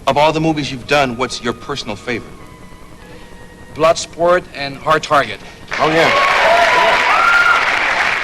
Of all the movies you've done, what's your personal favorite? Bloodsport and Hard Target. Oh, yeah.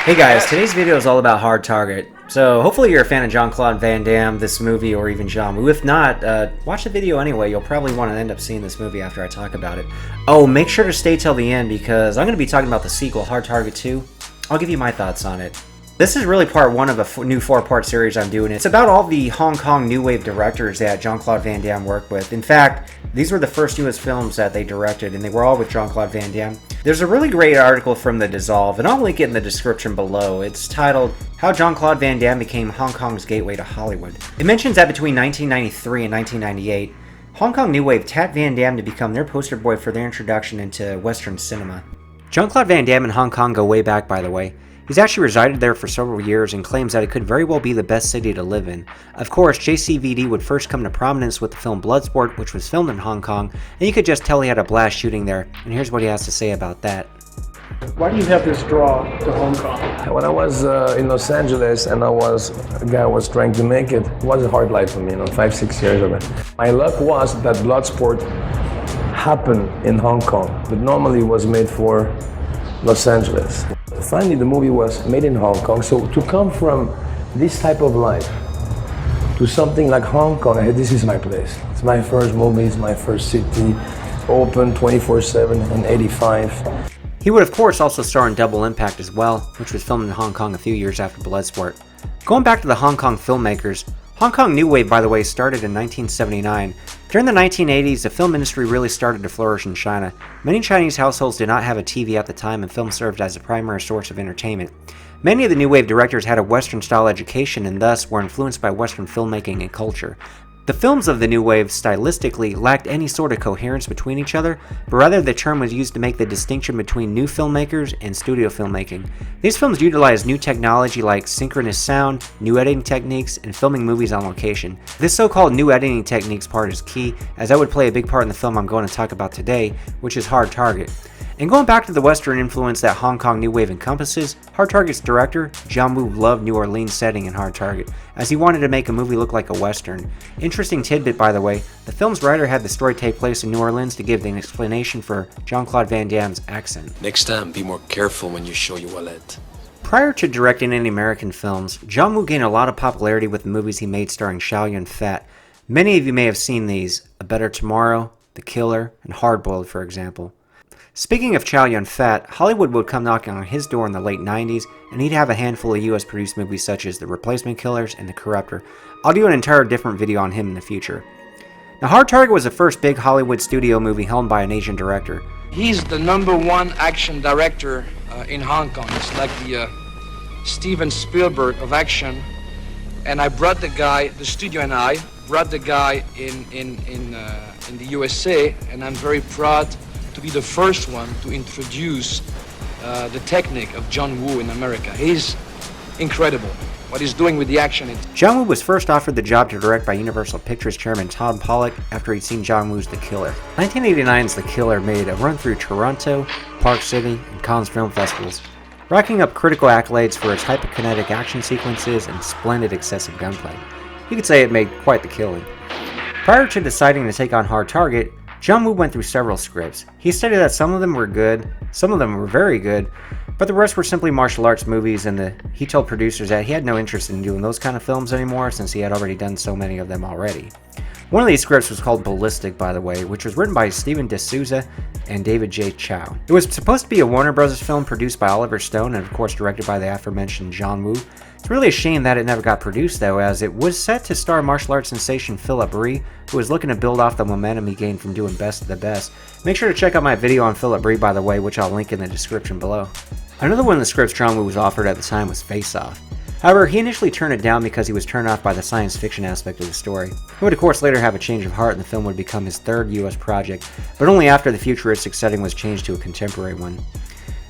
Hey guys, today's video is all about Hard Target. So hopefully you're a fan of Jean-Claude Van Damme, this movie, or even John Woo. If not, watch the video anyway. You'll probably want to end up seeing this movie after I talk about it. Oh, make sure to stay till the end because I'm going to be talking about the sequel, Hard Target 2. I'll give you my thoughts on it. This is really part one of a new 4-part series I'm doing. It's about all the Hong Kong New Wave directors that Jean-Claude Van Damme worked with. In fact, these were the first US films that they directed, and they were all with Jean-Claude Van Damme. There's a really great article from The Dissolve, and I'll link it in the description below. It's titled, How Jean-Claude Van Damme Became Hong Kong's Gateway to Hollywood. It mentions that between 1993 and 1998, Hong Kong New Wave tapped Van Damme to become their poster boy for their introduction into Western cinema. Jean-Claude Van Damme and Hong Kong go way back, by the way. He's actually resided there for several years and claims that it could very well be the best city to live in. Of course, JCVD would first come to prominence with the film Bloodsport, which was filmed in Hong Kong, and you could just tell he had a blast shooting there, and here's what he has to say about that. Why do you have this draw to Hong Kong? When I was in Los Angeles and a guy was trying to make it, it was a hard life for me, 5-6 years of it. My luck was that Bloodsport happened in Hong Kong, but normally it was made for Los Angeles. Finally, the movie was made in Hong Kong, so to come from this type of life to something like Hong Kong, I said, this is my place. It's my first movie, it's my first city, open 24/7 in '85. He would of course also star in Double Impact as well, which was filmed in Hong Kong a few years after Bloodsport. Going back to the Hong Kong filmmakers, Hong Kong New Wave, by the way, started in 1979. During the 1980s, the film industry really started to flourish in China. Many Chinese households did not have a TV at the time, and film served as a primary source of entertainment. Many of the New Wave directors had a Western-style education and thus were influenced by Western filmmaking and culture. The films of the New Wave stylistically lacked any sort of coherence between each other, but rather the term was used to make the distinction between new filmmakers and studio filmmaking. These films utilized new technology like synchronous sound, new editing techniques, and filming movies on location. This so-called new editing techniques part is key, as that would play a big part in the film I'm going to talk about today, which is Hard Target. And going back to the Western influence that Hong Kong New Wave encompasses, Hard Target's director, John Woo, loved New Orleans setting in Hard Target, as he wanted to make a movie look like a Western. Interesting tidbit, by the way, the film's writer had the story take place in New Orleans to give an explanation for Jean-Claude Van Damme's accent. Next time, be more careful when you show your wallet. Prior to directing any American films, John Woo gained a lot of popularity with the movies he made starring Chow Yun-fat. Many of you may have seen these, A Better Tomorrow, The Killer, and Hard Boiled, for example. Speaking of Chow Yun-fat, Hollywood would come knocking on his door in the late 90s, and he'd have a handful of US produced movies such as The Replacement Killers and The Corruptor. I'll do an entire different video on him in the future. Now, Hard Target was the first big Hollywood studio movie helmed by an Asian director. He's the #1 action director in Hong Kong. It's like the Steven Spielberg of action. And I brought the guy, the studio and I brought the guy in the USA, and I'm very proud to be the first one to introduce the technique of John Woo in America. He's incredible. What he's doing with the action. John Woo was first offered the job to direct by Universal Pictures chairman Tom Pollock after he'd seen John Woo's The Killer. 1989's The Killer made a run through Toronto, Park City, and Cannes film festivals, racking up critical accolades for its hyperkinetic action sequences and splendid excessive gunplay. You could say it made quite the killing. Prior to deciding to take on Hard Target, John Woo went through several scripts. He stated that some of them were good, some of them were very good, but the rest were simply martial arts movies, and he told producers that he had no interest in doing those kind of films anymore since he had already done so many of them already. One of these scripts was called Ballistic, by the way, which was written by Stephen D'Souza and David J. Chow. It was supposed to be a Warner Bros. Film produced by Oliver Stone and of course directed by the aforementioned John Woo. It's really a shame that it never got produced though, as it was set to star martial arts sensation Philip Ree, who was looking to build off the momentum he gained from doing Best of the Best. Make sure to check out my video on Philip Ree, by the way, which I'll link in the description below. Another one of the scripts John Woo was offered at the time was Face Off. However, he initially turned it down because he was turned off by the science fiction aspect of the story. He would of course later have a change of heart and the film would become his third US project, but only after the futuristic setting was changed to a contemporary one.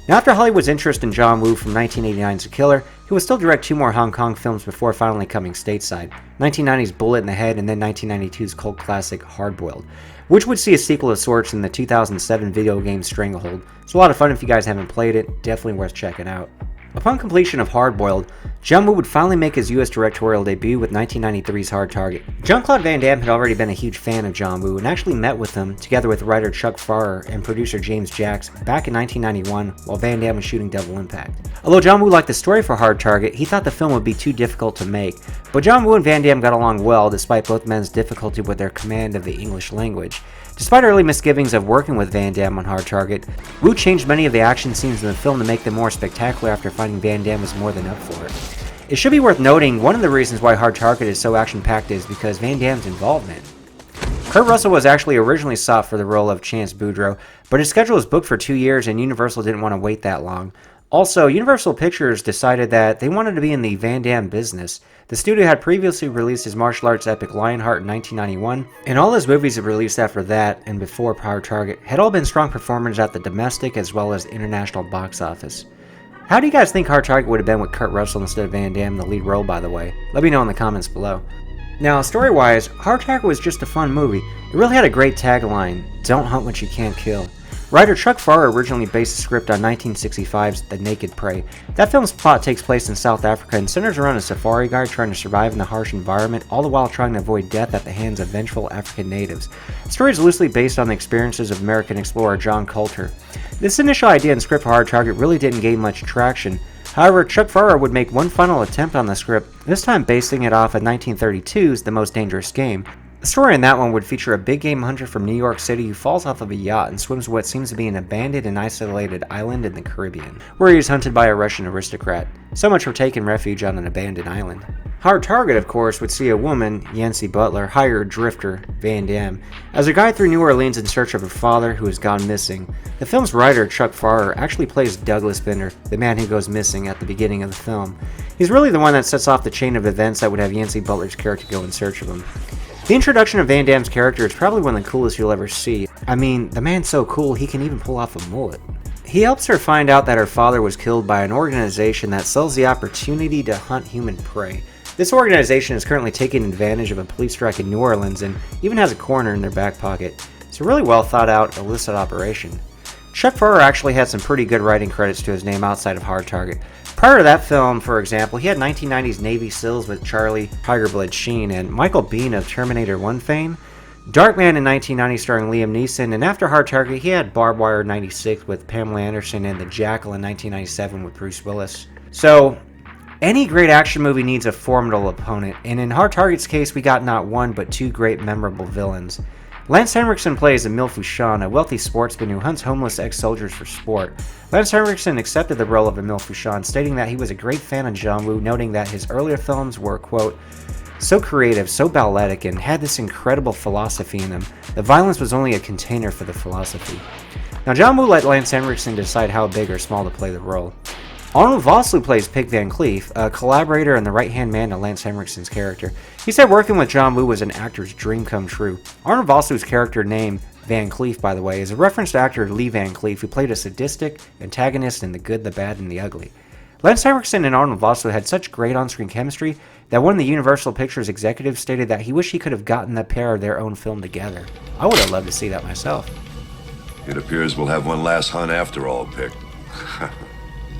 Now, after Hollywood's interest in John Woo from 1989's The Killer, he would still direct 2 more Hong Kong films before finally coming stateside, 1990's Bullet in the Head and then 1992's cult classic Hard Boiled, which would see a sequel of sorts in the 2007 video game Stranglehold. It's a lot of fun if you guys haven't played it, definitely worth checking out. Upon completion of Hard Boiled, John Woo would finally make his US directorial debut with 1993's Hard Target. Jean-Claude Van Damme had already been a huge fan of John Woo and actually met with him, together with writer Chuck Farrer and producer James Jacks, back in 1991 while Van Damme was shooting Double Impact. Although John Woo liked the story for Hard Target, he thought the film would be too difficult to make, but John Woo and Van Damme got along well despite both men's difficulty with their command of the English language. Despite early misgivings of working with Van Damme on Hard Target, Woo changed many of the action scenes in the film to make them more spectacular after finding Van Damme was more than up for it. It should be worth noting, one of the reasons why Hard Target is so action-packed is because Van Damme's involvement. Kurt Russell was actually originally sought for the role of Chance Boudreaux, but his schedule was booked for 2 years and Universal didn't want to wait that long. Also, Universal Pictures decided that they wanted to be in the Van Damme business. The studio had previously released his martial arts epic Lionheart in 1991, and all his movies that released after that and before Hard Target had all been strong performers at the domestic as well as international box office. How do you guys think Hard Target would have been with Kurt Russell instead of Van Damme in the lead role, by the way? Let me know in the comments below. Now, story-wise, Hard Target was just a fun movie. It really had a great tagline, "Don't hunt what you can't kill." Writer Chuck Farrer originally based the script on 1965's The Naked Prey. That film's plot takes place in South Africa and centers around a safari guide trying to survive in the harsh environment, all the while trying to avoid death at the hands of vengeful African natives. The story is loosely based on the experiences of American explorer John Colter. This initial idea and script for Hard Target really didn't gain much traction. However, Chuck Farrer would make one final attempt on the script, this time basing it off of 1932's The Most Dangerous Game. The story in that one would feature a big game hunter from New York City who falls off of a yacht and swims what seems to be an abandoned and isolated island in the Caribbean, where he is hunted by a Russian aristocrat. So much for taking refuge on an abandoned island. Hard Target, of course, would see a woman, Yancy Butler, hire a drifter, Van Damme, as a guide through New Orleans in search of her father who has gone missing. The film's writer, Chuck Farrer, actually plays Douglas Bender, the man who goes missing at the beginning of the film. He's really the one that sets off the chain of events that would have Yancy Butler's character go in search of him. The introduction of Van Damme's character is probably one of the coolest you'll ever see. I mean, the man's so cool he can even pull off a mullet. He helps her find out that her father was killed by an organization that sells the opportunity to hunt human prey. This organization is currently taking advantage of a police strike in New Orleans and even has a coroner in their back pocket. It's a really well thought out illicit operation. Chuck Farrer actually had some pretty good writing credits to his name outside of Hard Target. Prior to that film, for example, he had 1990's Navy SEALs with Charlie Tigerblood Sheen and Michael Biehn of Terminator 1 fame, Darkman in 1990 starring Liam Neeson, and after Hard Target he had Barbed Wire 96 with Pamela Anderson and The Jackal in 1997 with Bruce Willis. So, any great action movie needs a formidable opponent, and in Hard Target's case we got not one but two great memorable villains. Lance Henriksen plays Emile Fouchon, a wealthy sportsman who hunts homeless ex-soldiers for sport. Lance Henriksen accepted the role of Emile Fouchon, stating that he was a great fan of John Woo, noting that his earlier films were, quote, so creative, so balletic, and had this incredible philosophy in them. The violence was only a container for the philosophy. Now, John Woo let Lance Henriksen decide how big or small to play the role. Arnold Vosloo plays Pig Van Cleef, a collaborator and the right-hand man to Lance Henriksen's character. He said working with John Woo was an actor's dream come true. Arnold Vosloo's character name, Van Cleef, by the way, is a reference to actor Lee Van Cleef, who played a sadistic antagonist in The Good, the Bad, and the Ugly. Lance Henriksen and Arnold Vosloo had such great on-screen chemistry that one of the Universal Pictures executives stated that he wished he could have gotten the pair of their own film together. I would have loved to see that myself. It appears we'll have one last hunt after all, Pick.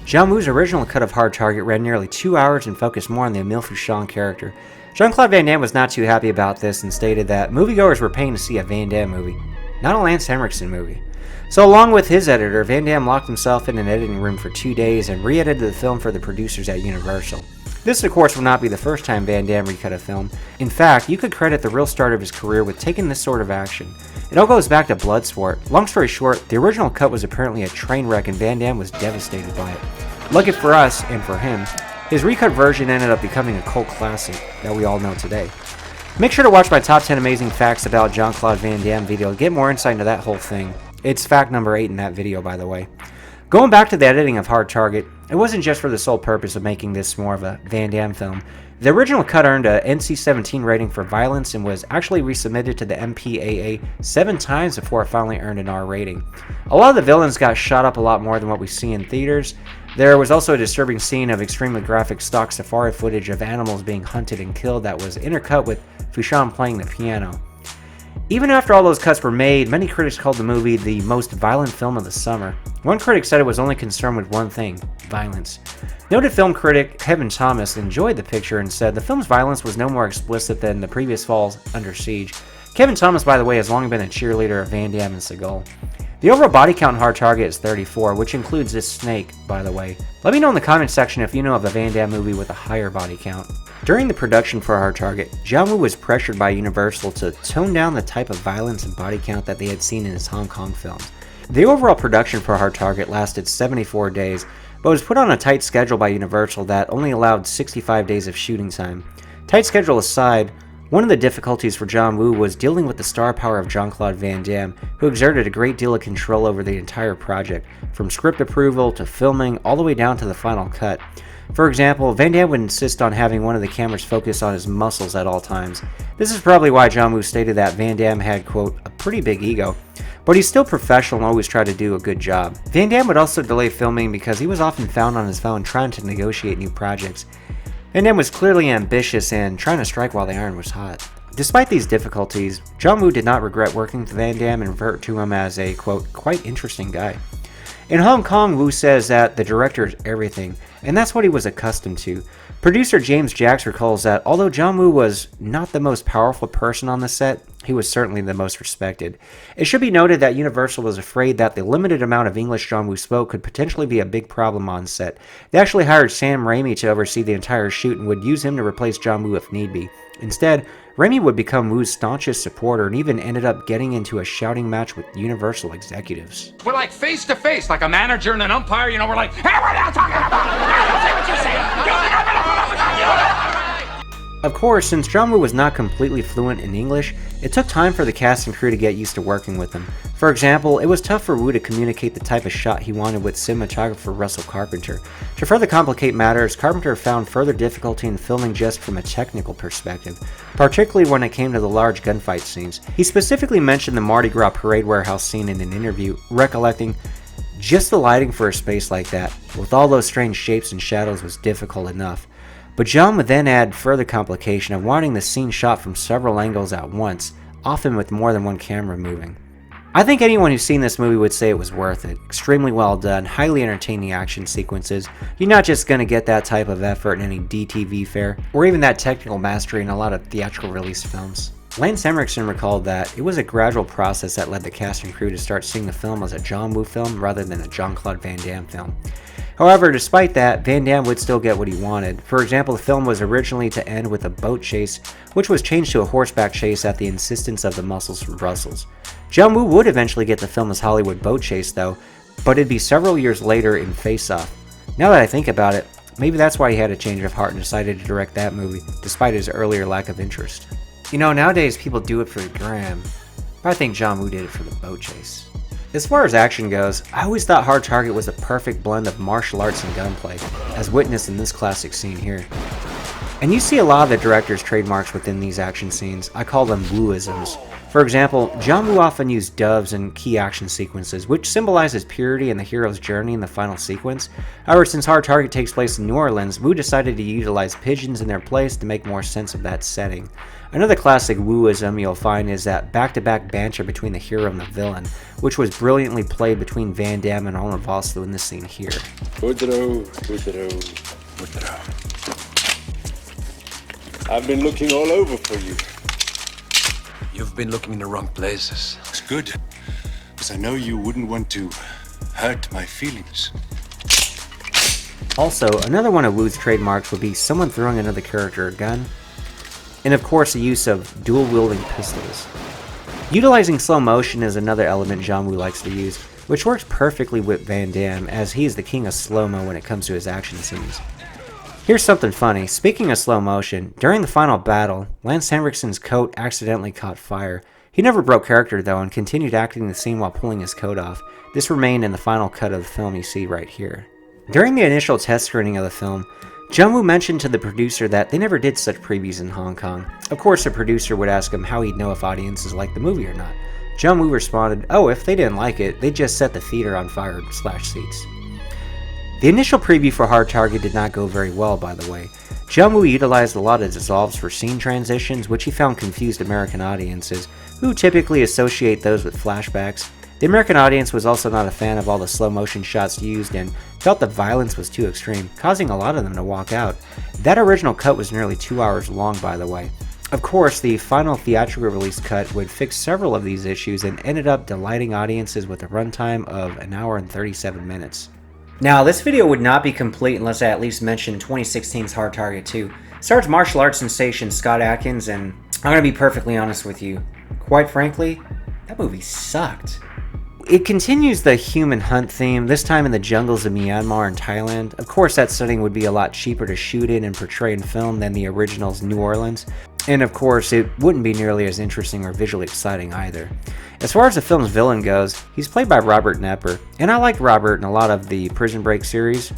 John Woo's original cut of Hard Target ran nearly 2 hours and focused more on the Emile Fouchon character. Jean-Claude Van Damme was not too happy about this and stated that moviegoers were paying to see a Van Damme movie, not a Lance Henriksen movie. So along with his editor, Van Damme locked himself in an editing room for 2 days and re-edited the film for the producers at Universal. This, of course, will not be the first time Van Damme recut a film. In fact, you could credit the real start of his career with taking this sort of action. It all goes back to Bloodsport. Long story short, the original cut was apparently a train wreck and Van Damme was devastated by it. Lucky for us, and for him, his recut version ended up becoming a cult classic that we all know today. Make sure to watch my top 10 amazing facts about Jean-Claude Van Damme video to get more insight into that whole thing. It's fact number 8 in that video, by the way. Going back to the editing of Hard Target, it wasn't just for the sole purpose of making this more of a Van Damme film. The original cut earned a NC-17 rating for violence and was actually resubmitted to the MPAA 7 times before it finally earned an R rating. A lot of the villains got shot up a lot more than what we see in theaters. There was also a disturbing scene of extremely graphic stock safari footage of animals being hunted and killed that was intercut with Fouchon playing the piano. Even after all those cuts were made, many critics called the movie the most violent film of the summer. One critic said it was only concerned with one thing: violence. Noted film critic Kevin Thomas enjoyed the picture and said the film's violence was no more explicit than the previous fall's Under Siege. Kevin Thomas, by the way, has long been a cheerleader of Van Damme and Seagal. The overall body count in Hard Target is 34, which includes this snake, by the way. Let me know in the comments section if you know of a Van Damme movie with a higher body count. During the production for Hard Target, John Woo was pressured by Universal to tone down the type of violence and body count that they had seen in his Hong Kong films. The overall production for Hard Target lasted 74 days, but was put on a tight schedule by Universal that only allowed 65 days of shooting time. Tight schedule aside, one of the difficulties for John Woo was dealing with the star power of Jean-Claude Van Damme, who exerted a great deal of control over the entire project, from script approval to filming all the way down to the final cut. For example, Van Damme would insist on having one of the cameras focus on his muscles at all times. This is probably why John Woo stated that Van Damme had, quote, a pretty big ego, but he's still professional and always tried to do a good job. Van Damme would also delay filming because he was often found on his phone trying to negotiate new projects. Van Damme was clearly ambitious and trying to strike while the iron was hot. Despite these difficulties, John Woo did not regret working with Van Damme and referred to him as a, quote, quite interesting guy. In Hong Kong, Woo says that the director is everything, and that's what he was accustomed to. Producer James Jacks recalls that although John Woo was not the most powerful person on the set, he was certainly the most respected. It should be noted that Universal was afraid that the limited amount of English John Woo spoke could potentially be a big problem on set. They actually hired Sam Raimi to oversee the entire shoot and would use him to replace John Woo if need be. Instead, Raimi would become Woo's staunchest supporter and even ended up getting into a shouting match with Universal executives. We're like face to face, like a manager and an umpire, you know, we're like, hey, we're not talking about it! I don't say what you're saying! Of course, since John Woo was not completely fluent in English, it took time for the cast and crew to get used to working with him. For example, it was tough for Woo to communicate the type of shot he wanted with cinematographer Russell Carpenter. To further complicate matters, Carpenter found further difficulty in filming just from a technical perspective, particularly when it came to the large gunfight scenes. He specifically mentioned the Mardi Gras parade warehouse scene in an interview, recollecting, "Just the lighting for a space like that, with all those strange shapes and shadows, was difficult enough." But John would then add further complication of wanting the scene shot from several angles at once, often with more than one camera moving. I think anyone who's seen this movie would say it was worth it. Extremely well done, highly entertaining action sequences. You're not just going to get that type of effort in any DTV fare, or even that technical mastery in a lot of theatrical release films. Lance Henriksen recalled that it was a gradual process that led the cast and crew to start seeing the film as a John Woo film rather than a Jean-Claude Van Damme film. However, despite that, Van Damme would still get what he wanted. For example, the film was originally to end with a boat chase, which was changed to a horseback chase at the insistence of the muscles from Brussels. John Woo would eventually get the film as Hollywood boat chase though, but it'd be several years later in Face Off. Now that I think about it, maybe that's why he had a change of heart and decided to direct that movie, despite his earlier lack of interest. You know, nowadays people do it for the gram, but I think John Woo did it for the boat chase. As far as action goes, I always thought Hard Target was a perfect blend of martial arts and gunplay, as witnessed in this classic scene here. And you see a lot of the director's trademarks within these action scenes. I call them Wooisms. For example, John Woo often used doves in key action sequences, which symbolizes purity and the hero's journey in the final sequence. However, since Hard Target takes place in New Orleans, Woo decided to utilize pigeons in their place to make more sense of that setting. Another classic Wooism you'll find is that back-to-back banter between the hero and the villain, which was brilliantly played between Van Damme and Arnold Vosloo in this scene here. Woodrow. I've been looking all over for you. You've been looking in the wrong places. It's good, because I know you wouldn't want to hurt my feelings. Also, another one of Woo's trademarks would be someone throwing another character a gun, and of course the use of dual-wielding pistols. Utilizing slow motion is another element John Woo likes to use, which works perfectly with Van Damme, as he is the king of slow-mo when it comes to his action scenes. Here's something funny. Speaking of slow motion, during the final battle, Lance Henriksen's coat accidentally caught fire. He never broke character though and continued acting the scene while pulling his coat off. This remained in the final cut of the film you see right here. During the initial test screening of the film, John Woo mentioned to the producer that they never did such previews in Hong Kong. Of course, the producer would ask him how he'd know if audiences liked the movie or not. John Woo responded, "Oh, if they didn't like it, they'd just set the theater on fire and slash seats." The initial preview for Hard Target did not go very well, by the way. John Woo utilized a lot of dissolves for scene transitions, which he found confused American audiences, who typically associate those with flashbacks. The American audience was also not a fan of all the slow motion shots used and felt the violence was too extreme, causing a lot of them to walk out. That original cut was nearly 2 hours long, by the way. Of course, the final theatrical release cut would fix several of these issues and ended up delighting audiences with a runtime of 1 hour and 37 minutes. Now, this video would not be complete unless I at least mentioned 2016's Hard Target 2. Stars martial arts sensation Scott Adkins, and I'm gonna be perfectly honest with you. Quite frankly, that movie sucked. It continues the human hunt theme, this time in the jungles of Myanmar and Thailand. Of course, that setting would be a lot cheaper to shoot in and portray in film than the original's New Orleans. And of course, it wouldn't be nearly as interesting or visually exciting either. As far as the film's villain goes, he's played by Robert Knepper, and I liked Robert in a lot of the Prison Break series,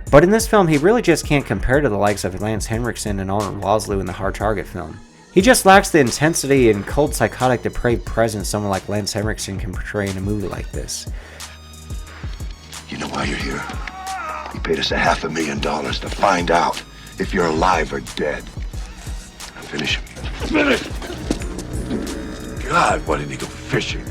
but in this film he really just can't compare to the likes of Lance Henriksen and Arnold Vosloo in the Hard Target film. He just lacks the intensity and cold, psychotic, depraved presence someone like Lance Henriksen can portray in a movie like this. You know why you're here? You paid us $500,000 to find out if you're alive or dead. Now finish him. Finish! God, why didn't he go fishing?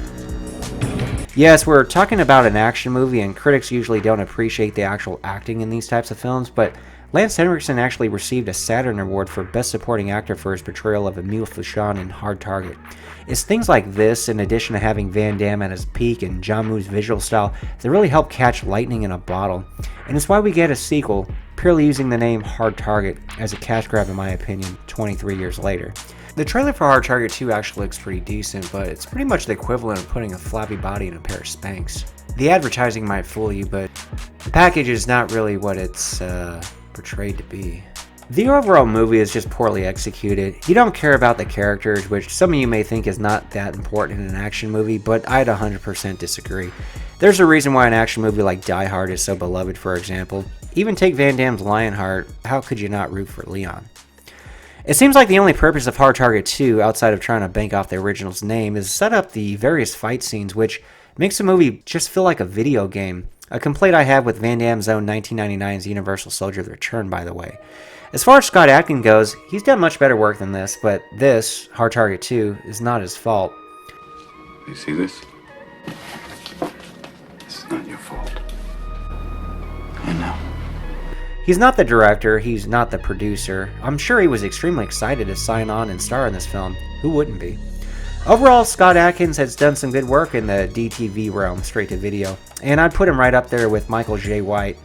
Yes, we're talking about an action movie, and critics usually don't appreciate the actual acting in these types of films, but Lance Henriksen actually received a Saturn Award for Best Supporting Actor for his portrayal of Emile Fouchon in Hard Target. It's things like this, in addition to having Van Damme at his peak and John Woo's visual style, that really help catch lightning in a bottle. And it's why we get a sequel, purely using the name Hard Target as a cash grab in my opinion, 23 years later. The trailer for Hard Target 2 actually looks pretty decent, but it's pretty much the equivalent of putting a flappy body in a pair of Spanx. The advertising might fool you, but the package is not really what it's portrayed to be. The overall movie is just poorly executed. You don't care about the characters, which some of you may think is not that important in an action movie, but I'd 100% disagree. There's a reason why an action movie like Die Hard is so beloved, for example. Even take Van Damme's Lionheart, how could you not root for Leon? It seems like the only purpose of Hard Target 2, outside of trying to bank off the original's name, is to set up the various fight scenes, which makes the movie just feel like a video game. A complaint I have with Van Damme's own 1999's Universal Soldier's Return, by the way. As far as Scott Adkins goes, he's done much better work than this, but this, Hard Target 2, is not his fault. You see this? This is not your fault. I know. He's not the director, he's not the producer. I'm sure he was extremely excited to sign on and star in this film. Who wouldn't be? Overall, Scott Adkins has done some good work in the DTV realm, straight to video, and I'd put him right up there with Michael J. White.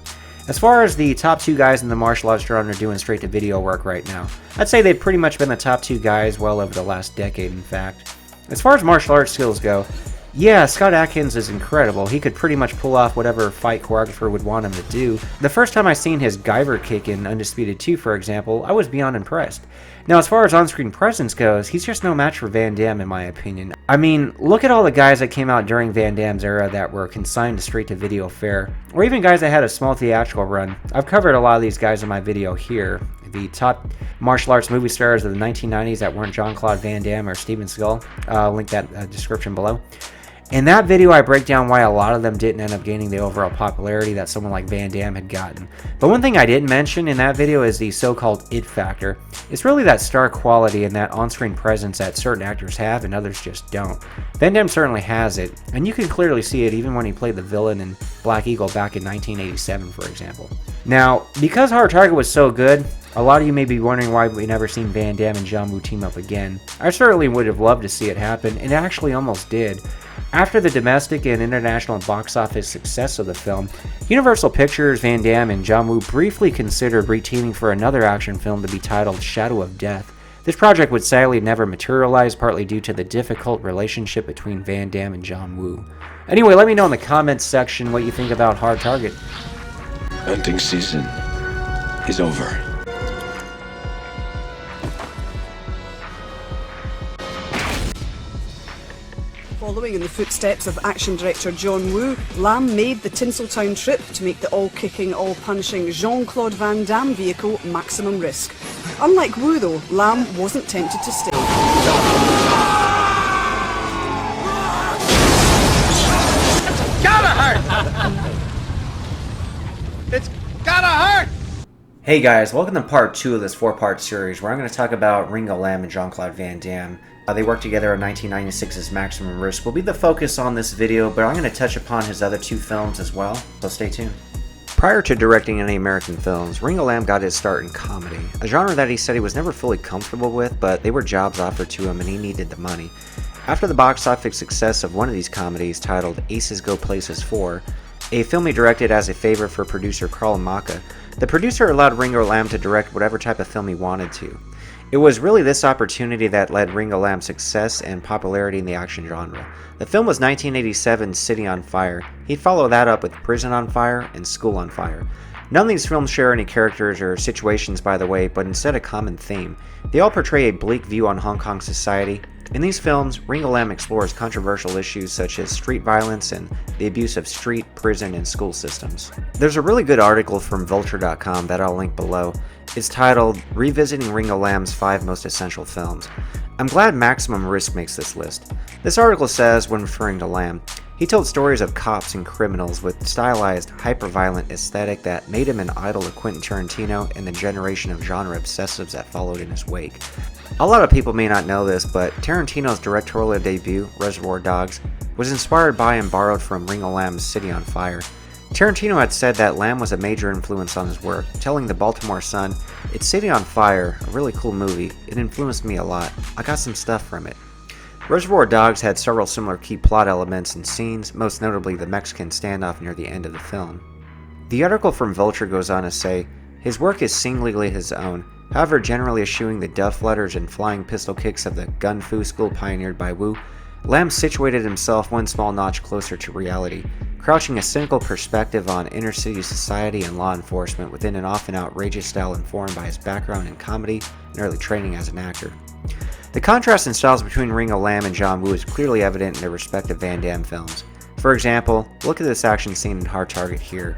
As far as the top two guys in the martial arts genre doing straight to video work right now, I'd say they've pretty much been the top two guys well over the last decade, in fact. As far as martial arts skills go, yeah, Scott Adkins is incredible. He could pretty much pull off whatever fight choreographer would want him to do. The first time I seen his Guyver kick in Undisputed 2, for example, I was beyond impressed. Now, as far as on-screen presence goes, he's just no match for Van Damme in my opinion. I mean, look at all the guys that came out during Van Damme's era that were consigned to straight-to-video fare, or even guys that had a small theatrical run. I've covered a lot of these guys in my video here. The top martial arts movie stars of the 1990s that weren't Jean-Claude Van Damme or Steven Seagal. I'll link that description below. In that video, I break down why a lot of them didn't end up gaining the overall popularity that someone like Van Damme had gotten. But one thing I didn't mention in that video is the so-called it factor. It's really that star quality and that on-screen presence that certain actors have and others just don't. Van Damme certainly has it, and you can clearly see it even when he played the villain in Black Eagle back in 1987, for example. Now, because Hard Target was so good, a lot of you may be wondering why we never seen Van Damme and John Woo team up again. I certainly would have loved to see it happen, and it actually almost did. After the domestic and international box office success of the film, Universal Pictures, Van Damme, and John Woo briefly considered reteaming for another action film to be titled Shadow of Death. This project would sadly never materialize, partly due to the difficult relationship between Van Damme and John Woo. Anyway, let me know in the comments section what you think about Hard Target. Hunting season is over. Following in the footsteps of action director John Woo, Lam made the Tinseltown trip to make the all-kicking, all-punching Jean-Claude Van Damme vehicle maximum risk. Unlike Woo though, Lam wasn't tempted to stay. Gotta hurt! It's Hey guys, welcome to part 2 of this 4-part series where I'm going to talk about Ringo Lam and Jean-Claude Van Damme. They worked together in 1996's Maximum Risk will be the focus on this video, but I'm going to touch upon his other 2 films as well, so stay tuned. Prior to directing any American films, Ringo Lam got his start in comedy, a genre that he said he was never fully comfortable with, but they were jobs offered to him and he needed the money. After the box office success of one of these comedies titled Aces Go Places 4, a film he directed as a favor for producer Carl Maka, the producer allowed Ringo Lam to direct whatever type of film he wanted to. It was really this opportunity that led Ringo Lam's success and popularity in the action genre. The film was 1987's City on Fire. He'd follow that up with Prison on Fire and School on Fire. None of these films share any characters or situations, by the way, but instead a common theme. They all portray a bleak view on Hong Kong society. In these films, Ringo Lam explores controversial issues such as street violence and the abuse of street, prison, and school systems. There's a really good article from Vulture.com that I'll link below. It's titled, Revisiting Ringo Lam's 5 Most Essential Films. I'm glad Maximum Risk makes this list. This article says, when referring to Lam, he told stories of cops and criminals with stylized, hyper-violent aesthetic that made him an idol of Quentin Tarantino and the generation of genre obsessives that followed in his wake. A lot of people may not know this, but Tarantino's directorial debut, Reservoir Dogs, was inspired by and borrowed from Ringo Lam's City on Fire. Tarantino had said that Lam was a major influence on his work, telling the Baltimore Sun, "It's City on Fire, a really cool movie. It influenced me a lot. I got some stuff from it." Reservoir Dogs had several similar key plot elements and scenes, most notably the Mexican standoff near the end of the film. The article from Vulture goes on to say, his work is singularly his own, however generally eschewing the duff letters and flying pistol kicks of the gun fu school pioneered by Wu, Lam situated himself one small notch closer to reality, crouching a cynical perspective on inner-city society and law enforcement within an often outrageous style informed by his background in comedy and early training as an actor. The contrast in styles between Ringo Lam and John Woo is clearly evident in their respective Van Damme films. For example, look at this action scene in Hard Target here.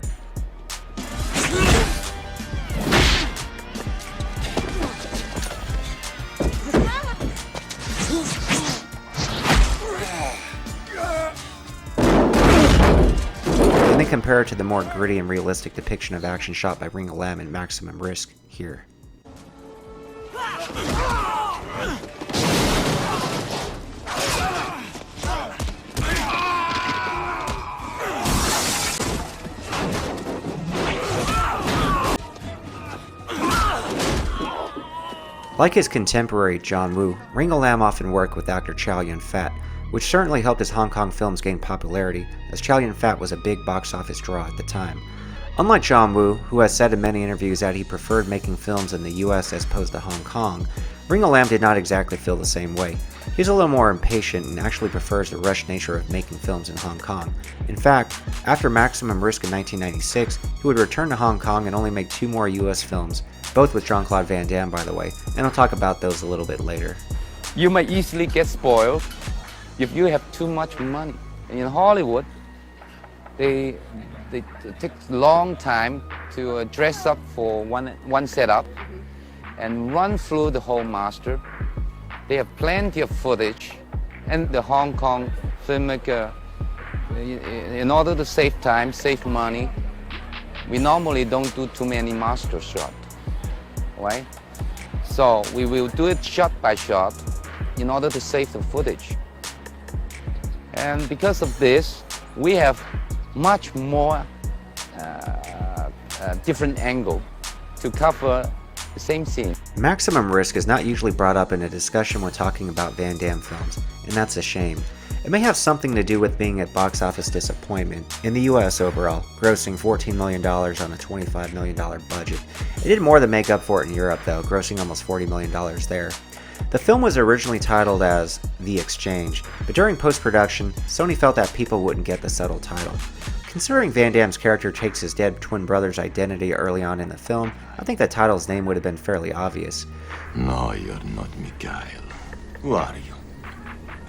And then compare it to the more gritty and realistic depiction of action shot by Ringo Lam in Maximum Risk here. Like his contemporary John Woo, Ringo Lam often worked with actor Chow Yun-fat, which certainly helped his Hong Kong films gain popularity, as Chow Yun-fat was a big box office draw at the time. Unlike John Woo, who has said in many interviews that he preferred making films in the US as opposed to Hong Kong, Ringo Lam did not exactly feel the same way. He's a little more impatient and actually prefers the rushed nature of making films in Hong Kong. In fact, after Maximum Risk in 1996, he would return to Hong Kong and only make 2 more US films, both with Jean-Claude Van Damme, by the way, and I'll talk about those a little bit later. You might easily get spoiled if you have too much money. In Hollywood, they take a long time to dress up for one setup and run through the whole master. They have plenty of footage, and the Hong Kong filmmaker, in order to save time, save money, we normally don't do too many master shots, right? So we will do it shot by shot in order to save the footage. And because of this, we have much more different angle to cover the same scene. Maximum Risk is not usually brought up in a discussion when talking about Van Damme films, and that's a shame. It may have something to do with being a box office disappointment. In the US overall, grossing $14 million on a $25 million budget. It did more than make up for it in Europe though, grossing almost $40 million there. The film was originally titled as The Exchange, but during post-production, Sony felt that people wouldn't get the subtle title. Considering Van Damme's character takes his dead twin brother's identity early on in the film, I think the title's name would have been fairly obvious. No, you're not Mikhail. Who are you?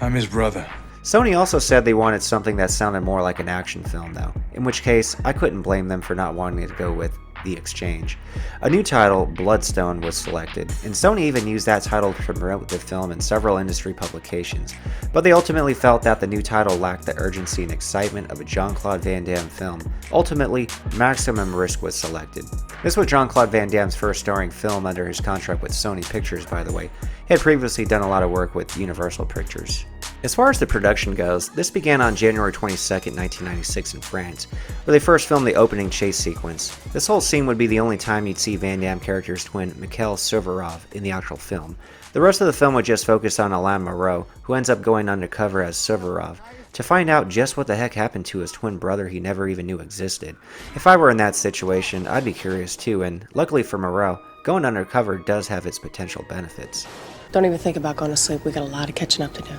I'm his brother. Sony also said they wanted something that sounded more like an action film though, in which case I couldn't blame them for not wanting to go with The Exchange. A new title, Bloodstone, was selected, and Sony even used that title to promote the film in several industry publications, but they ultimately felt that the new title lacked the urgency and excitement of a Jean-Claude Van Damme film. Ultimately, Maximum Risk was selected. This was Jean-Claude Van Damme's first starring film under his contract with Sony Pictures, by the way. He had previously done a lot of work with Universal Pictures. As far as the production goes, this began on January 22, 1996 in France, where they first filmed the opening chase sequence. This whole scene would be the only time you'd see Van Damme character's twin Mikhail Suvorov in the actual film. The rest of the film would just focus on Alain Moreau, who ends up going undercover as Suvorov, to find out just what the heck happened to his twin brother he never even knew existed. If I were in that situation, I'd be curious too, and luckily for Moreau, going undercover does have its potential benefits. Don't even think about going to sleep, we got a lot of catching up to do.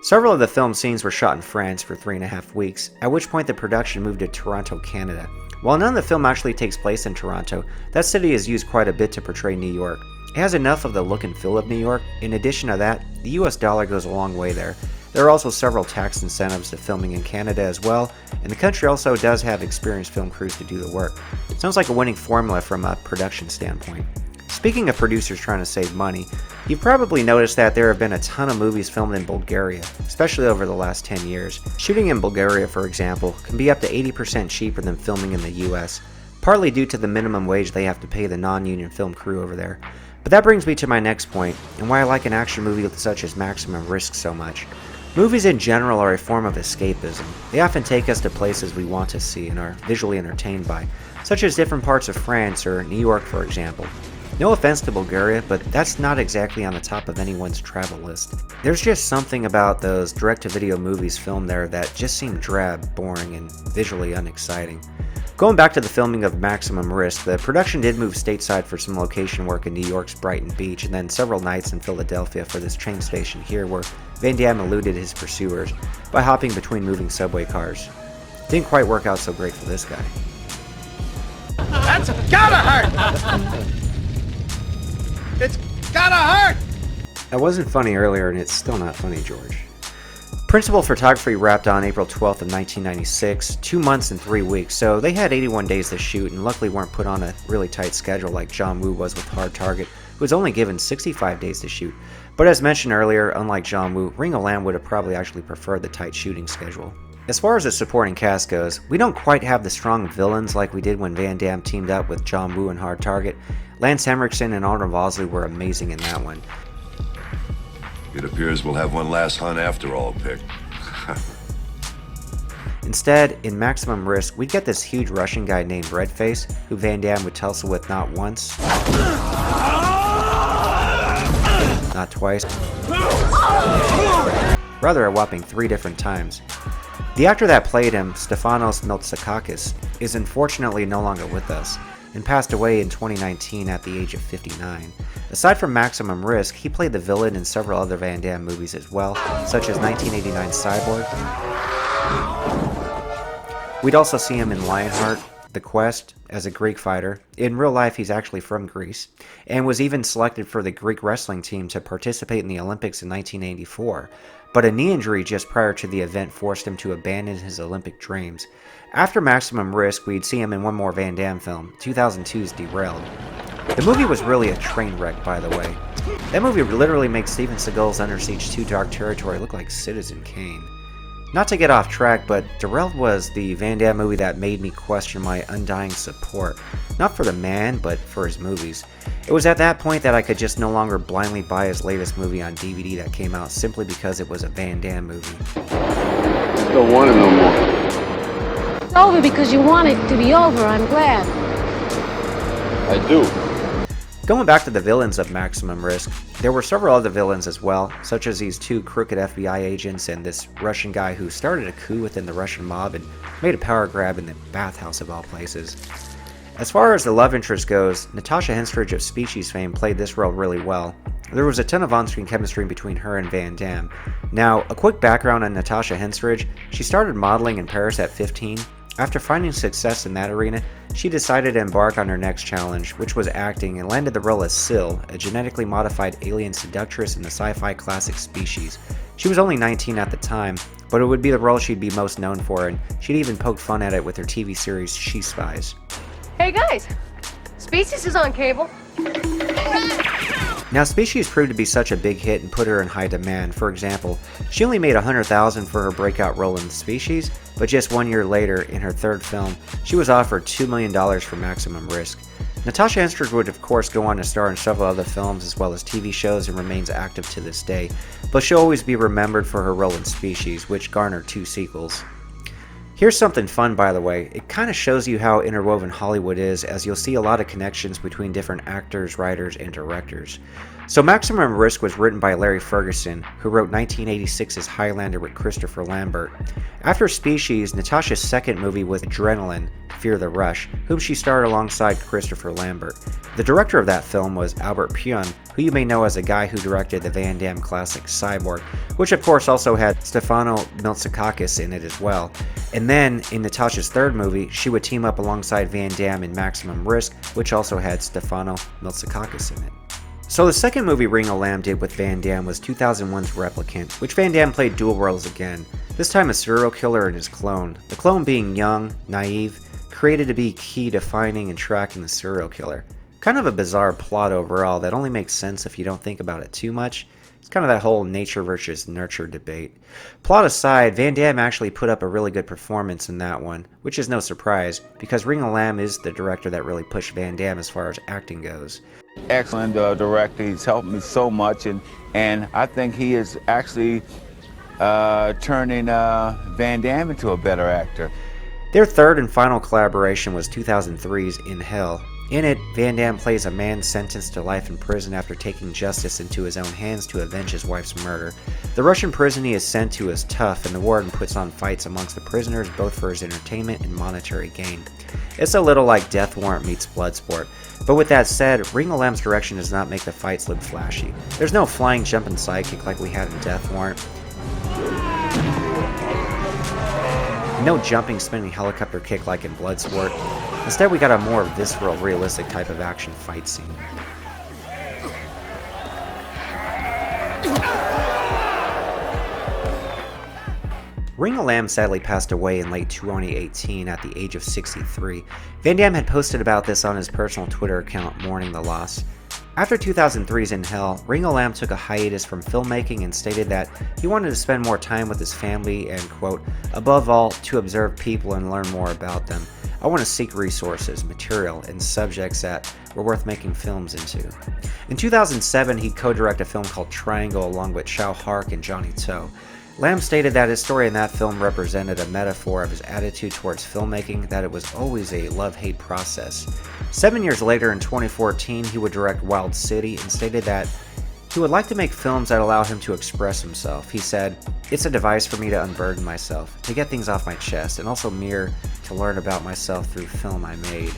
Several of the film scenes were shot in France for 3.5 weeks, at which point the production moved to Toronto, Canada. While none of the film actually takes place in Toronto, that city is used quite a bit to portray New York. It has enough of the look and feel of New York. In addition to that, the US dollar goes a long way there. There are also several tax incentives to filming in Canada as well, and the country also does have experienced film crews to do the work. Sounds like a winning formula from a production standpoint. Speaking of producers trying to save money, you've probably noticed that there have been a ton of movies filmed in Bulgaria, especially over the last 10 years. Shooting in Bulgaria, for example, can be up to 80% cheaper than filming in the US, partly due to the minimum wage they have to pay the non-union film crew over there. But that brings me to my next point, and why I like an action movie such as Maximum Risk so much. Movies in general are a form of escapism. They often take us to places we want to see and are visually entertained by, such as different parts of France or New York, for example. No offense to Bulgaria, but that's not exactly on the top of anyone's travel list. There's just something about those direct-to-video movies filmed there that just seem drab, boring, and visually unexciting. Going back to the filming of Maximum Risk, the production did move stateside for some location work in New York's Brighton Beach, and then several nights in Philadelphia for this train station here where Van Damme eluded his pursuers by hopping between moving subway cars. Didn't quite work out so great for this guy. That's gotta hurt! It's gotta hurt! That wasn't funny earlier, and it's still not funny, George. Principal photography wrapped on April 12th of 1996, 2 months and 3 weeks, so they had 81 days to shoot and luckily weren't put on a really tight schedule like John Woo was with Hard Target, who was only given 65 days to shoot. But as mentioned earlier, unlike John Woo, Ringo Lam would have probably actually preferred the tight shooting schedule. As far as the supporting cast goes, we don't quite have the strong villains like we did when Van Damme teamed up with John Woo in Hard Target. Lance Henriksen and Arnold Vosloo were amazing in that one. It appears we'll have one last hunt after all, Pick. Instead, in Maximum Risk, we get this huge Russian guy named Redface, who Van Damme would tussle with not once, not twice, rather a whopping 3 different times. The actor that played him, Stefano Miltsakakis, is unfortunately no longer with us, and passed away in 2019 at the age of 59. Aside from Maximum Risk, he played the villain in several other Van Damme movies as well, such as 1989's Cyborg. We'd also see him in Lionheart, The Quest, as a Greek fighter. In real life, he's actually from Greece, and was even selected for the Greek wrestling team to participate in the Olympics in 1984. But a knee injury just prior to the event forced him to abandon his Olympic dreams. After Maximum Risk, we'd see him in one more Van Damme film, 2002's Derailed. The movie was really a train wreck, by the way. That movie literally makes Steven Seagal's Under Siege 2 Dark Territory look like Citizen Kane. Not to get off track, but Derailed was the Van Damme movie that made me question my undying support, not for the man, but for his movies. It was at that point that I could just no longer blindly buy his latest movie on DVD that came out simply because it was a Van Damme movie. Don't want it no more. It's over because you want it to be over, I'm glad. I do. Going back to the villains of Maximum Risk, there were several other villains as well, such as these 2 crooked FBI agents and this Russian guy who started a coup within the Russian mob and made a power grab in the bathhouse of all places. As far as the love interest goes, Natasha Henstridge of Species fame played this role really well. There was a ton of on-screen chemistry between her and Van Damme. Now, a quick background on Natasha Henstridge: she started modeling in Paris at 15. After finding success in that arena, she decided to embark on her next challenge, which was acting, and landed the role as Syl, a genetically modified alien seductress in the sci-fi classic Species. She was only 19 at the time, but it would be the role she'd be most known for, and she'd even poked fun at it with her TV series She Spies. Hey guys, Species is on cable. Now, Species proved to be such a big hit and put her in high demand. For example, she only made $100,000 for her breakout role in Species, but just 1 year later, in her third film, she was offered $2 million for Maximum Risk. Natasha Henstridge would of course go on to star in several other films as well as TV shows and remains active to this day, but she'll always be remembered for her role in Species, which garnered 2 sequels. Here's something fun, by the way. It kind of shows you how interwoven Hollywood is, as you'll see a lot of connections between different actors, writers, and directors. So Maximum Risk was written by Larry Ferguson, who wrote 1986's Highlander with Christopher Lambert. After Species, Natasha's second movie was Adrenaline, Fear the Rush, whom she starred alongside Christopher Lambert. The director of that film was Albert Pyun, who you may know as the guy who directed the Van Damme classic Cyborg, which of course also had Stefano Miltsakakis in it as well. And then, in Natasha's third movie, she would team up alongside Van Damme in Maximum Risk, which also had Stefano Miltsakakis in it. So the second movie Ringo Lam did with Van Damme was 2001's Replicant, which Van Damme played dual roles again, this time a serial killer and his clone. The clone being young, naive, created to be key to finding and tracking the serial killer. Kind of a bizarre plot overall that only makes sense if you don't think about it too much. It's kind of that whole nature versus nurture debate. Plot aside, Van Damme actually put up a really good performance in that one, which is no surprise, because Ringo Lam is the director that really pushed Van Damme as far as acting goes. Excellent director. He's helped me so much, and I think he is actually turning Van Damme into a better actor. Their third and final collaboration was 2003's In Hell. In it, Van Damme plays a man sentenced to life in prison after taking justice into his own hands to avenge his wife's murder. The Russian prison he is sent to is tough, and the warden puts on fights amongst the prisoners both for his entertainment and monetary gain. It's a little like Death Warrant meets Bloodsport. But with that said, Ringo Lam's direction does not make the fights look flashy. There's no flying jumping sidekick like we had in Death Warrant. No jumping spinning helicopter kick like in Bloodsport. Instead, we got a more visceral, realistic type of action fight scene. Ringo Lam sadly passed away in late 2018 at the age of 63. Van Damme had posted about this on his personal Twitter account mourning the loss. After 2003's In Hell, Ringo Lam took a hiatus from filmmaking and stated that he wanted to spend more time with his family and, quote, above all, to observe people and learn more about them. I want to seek resources, material, and subjects that were worth making films into. In 2007, he co-directed a film called Triangle along with Hark and Johnny To. Lam stated that his story in that film represented a metaphor of his attitude towards filmmaking, that it was always a love-hate process. 7 years later, in 2014, he would direct Wild City and stated that he would like to make films that allow him to express himself. He said, "It's a device for me to unburden myself, to get things off my chest, and also mirror to learn about myself through film I made.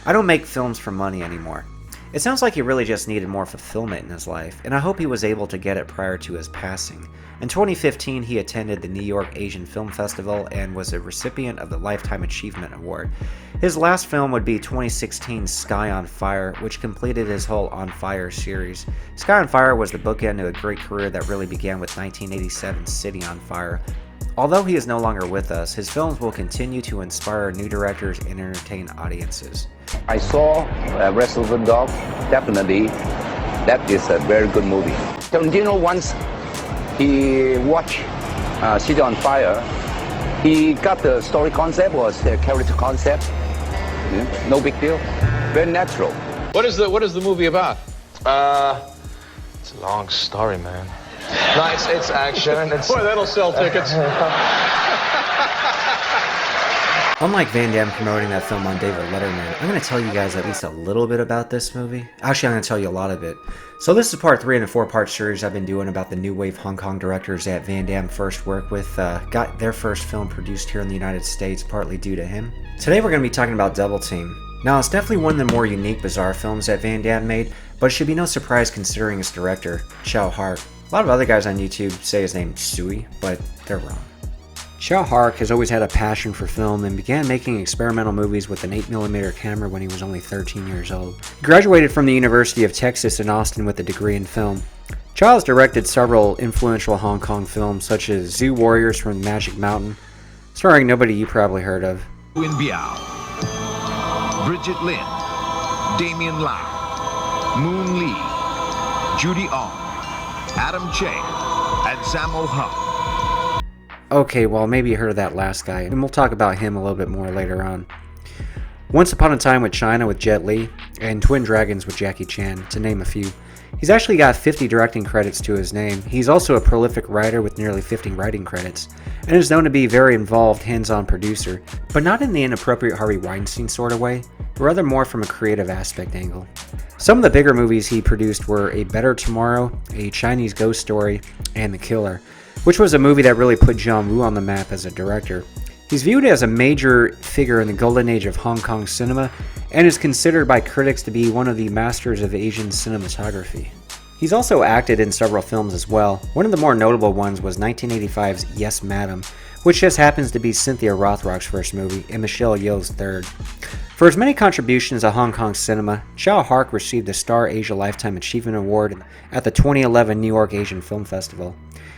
I don't make films for money anymore." It sounds like he really just needed more fulfillment in his life, and I hope he was able to get it prior to his passing. In 2015, he attended the New York Asian Film Festival and was a recipient of the Lifetime Achievement Award. His last film would be 2016's Sky on Fire, which completed his whole On Fire series. Sky on Fire was the bookend to a great career that really began with 1987's City on Fire. Although he is no longer with us, his films will continue to inspire new directors and entertain audiences. I saw Reservoir Dog. Definitely, that is a very good movie. Tarantino once he watched City on Fire. He got the story concept, was the character concept. Yeah, no big deal. Very natural. What is the movie about? It's a long story, man. Nice, it's action. Boy, that'll sell tickets. Unlike Van Damme promoting that film on David Letterman, I'm going to tell you guys at least a little bit about this movie. Actually, I'm going to tell you a lot of it. So this is part 3 in a 4-part series I've been doing about the new wave Hong Kong directors that Van Damme first worked with. Got their first film produced here in the United States, partly due to him. Today we're going to be talking about Double Team. Now, it's definitely one of the more unique, bizarre films that Van Damme made, but it should be no surprise considering its director, Hark. A lot of other guys on YouTube say his name Tsui, but they're wrong. Hark has always had a passion for film and began making experimental movies with an 8mm camera when he was only 13 years old. He graduated from the University of Texas in Austin with a degree in film. Has directed several influential Hong Kong films such as Zoo Warriors from Magic Mountain, starring nobody you probably heard of. In Biao. Bridget Lind, Damien Lau, Moon Lee, Judy Ong, Adam Che, and Sammo Hung. Okay, well, maybe you heard of that last guy, and we'll talk about him a little bit more later on. Once Upon a Time with China with Jet Li, and Twin Dragons with Jackie Chan, to name a few. He's actually got 50 directing credits to his name. He's also a prolific writer with nearly 50 writing credits, and is known to be a very involved, hands-on producer, but not in the inappropriate Harvey Weinstein sort of way, but rather more from a creative aspect angle. Some of the bigger movies he produced were A Better Tomorrow, A Chinese Ghost Story, and The Killer, which was a movie that really put John Woo on the map as a director. He's viewed as a major figure in the golden age of Hong Kong cinema, and is considered by critics to be one of the masters of Asian cinematography. He's also acted in several films as well. One of the more notable ones was 1985's Yes Madam, which just happens to be Cynthia Rothrock's first movie and Michelle Yeoh's third. For his many contributions to Hong Kong cinema, Chow Hark received the Star Asia Lifetime Achievement Award at the 2011 New York Asian Film Festival.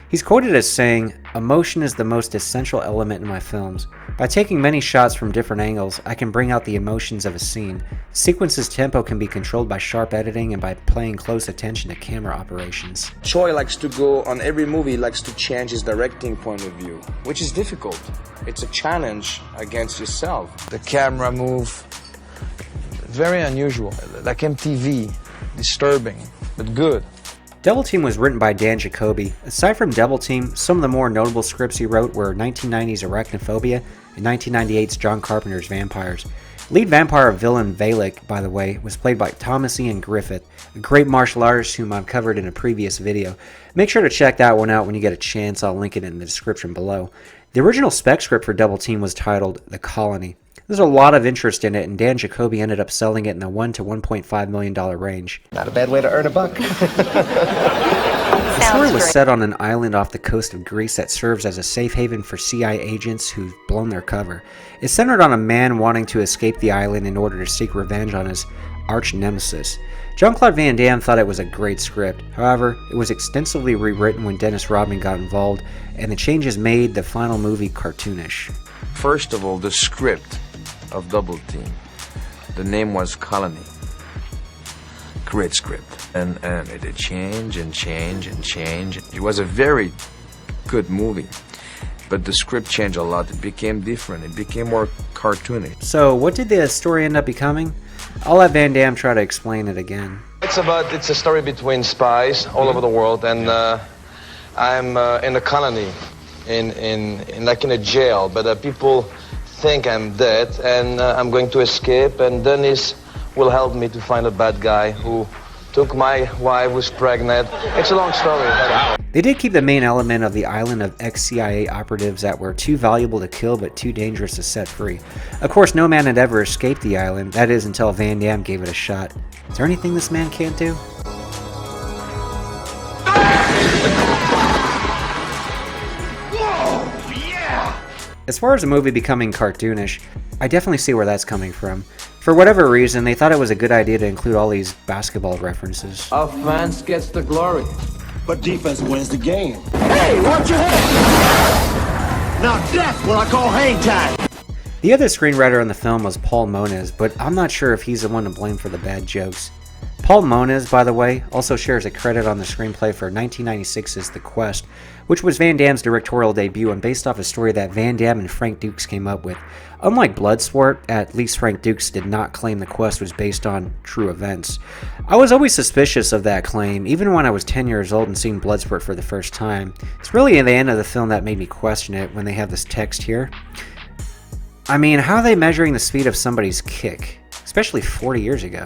He's quoted as saying, "Emotion is the most essential element in my films. By taking many shots from different angles, I can bring out the emotions of a scene. Sequence's tempo can be controlled by sharp editing and by paying close attention to camera operations." Choi likes to go on every movie, likes to change his directing point of view, which is difficult. It's a challenge against yourself. The camera move, very unusual, like MTV, disturbing, but good. Double Team was written by Dan Jacoby. Aside from Double Team, some of the more notable scripts he wrote were 1990's Arachnophobia and 1998's John Carpenter's Vampires. Lead vampire villain Valak, by the way, was played by Thomas Ian Griffith, a great martial artist whom I've covered in a previous video. Make sure to check that one out when you get a chance. I'll link it in the description below. The original spec script for Double Team was titled The Colony. There's a lot of interest in it, and Dan Jacoby ended up selling it in the $1 to $1.5 million range. Not a bad way to earn a buck. The story was set on an island off the coast of Greece that serves as a safe haven for CIA agents who've blown their cover. It's centered on a man wanting to escape the island in order to seek revenge on his arch nemesis. Jean-Claude Van Damme thought it was a great script. However, it was extensively rewritten when Dennis Rodman got involved, and the changes made the final movie cartoonish. First of all, the script of Double Team. The name was Colony. Great script. And it did change and change and change. It was a very good movie. But the script changed a lot. It became different. It became more cartoony. So what did the story end up becoming? I'll let Van Damme try to explain it again. It's a story between spies all over the world, and I'm in a colony, in a jail, but people think I'm dead, and I'm going to escape, and Dennis will help me to find a bad guy who took my wife who's pregnant. It's a long story. They did keep the main element of the island of ex-CIA operatives that were too valuable to kill but too dangerous to set free. Of course, no man had ever escaped the island, that is until Van Damme gave it a shot. Is there anything this man can't do? As far as the movie becoming cartoonish, I definitely see where that's coming from. For whatever reason, they thought it was a good idea to include all these basketball references. Offense gets the glory. But defense wins the game. Hey, watch your head! Now that's what I call hang time! The other screenwriter on the film was Paul Moniz, but I'm not sure if he's the one to blame for the bad jokes. Paul Moniz, by the way, also shares a credit on the screenplay for 1996's The Quest, which was Van Damme's directorial debut and based off a story that Van Damme and Frank Dukes came up with. Unlike Bloodsport, at least Frank Dukes did not claim The Quest was based on true events. I was always suspicious of that claim, even when I was 10 years old and seeing Bloodsport for the first time. It's really at the end of the film that made me question it when they have this text here. I mean, how are they measuring the speed of somebody's kick? Especially 40 years ago.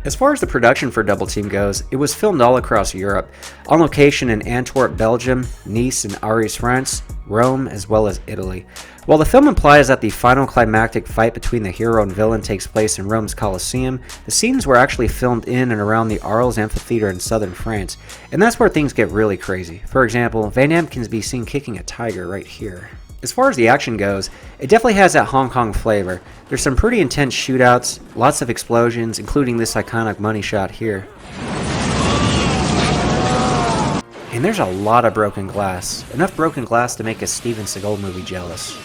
As far as the production for Double Team goes, it was filmed all across Europe, on location in Antwerp, Belgium, Nice and Arras, France, Rome, as well as Italy. While the film implies that the final climactic fight between the hero and villain takes place in Rome's Colosseum, the scenes were actually filmed in and around the Arles Amphitheater in southern France, and that's where things get really crazy. For example, Van Damme can be seen kicking a tiger right here. As far as the action goes, it definitely has that Hong Kong flavor. There's some pretty intense shootouts, lots of explosions, including this iconic money shot here. And there's a lot of broken glass. Enough broken glass to make a Steven Seagal movie jealous.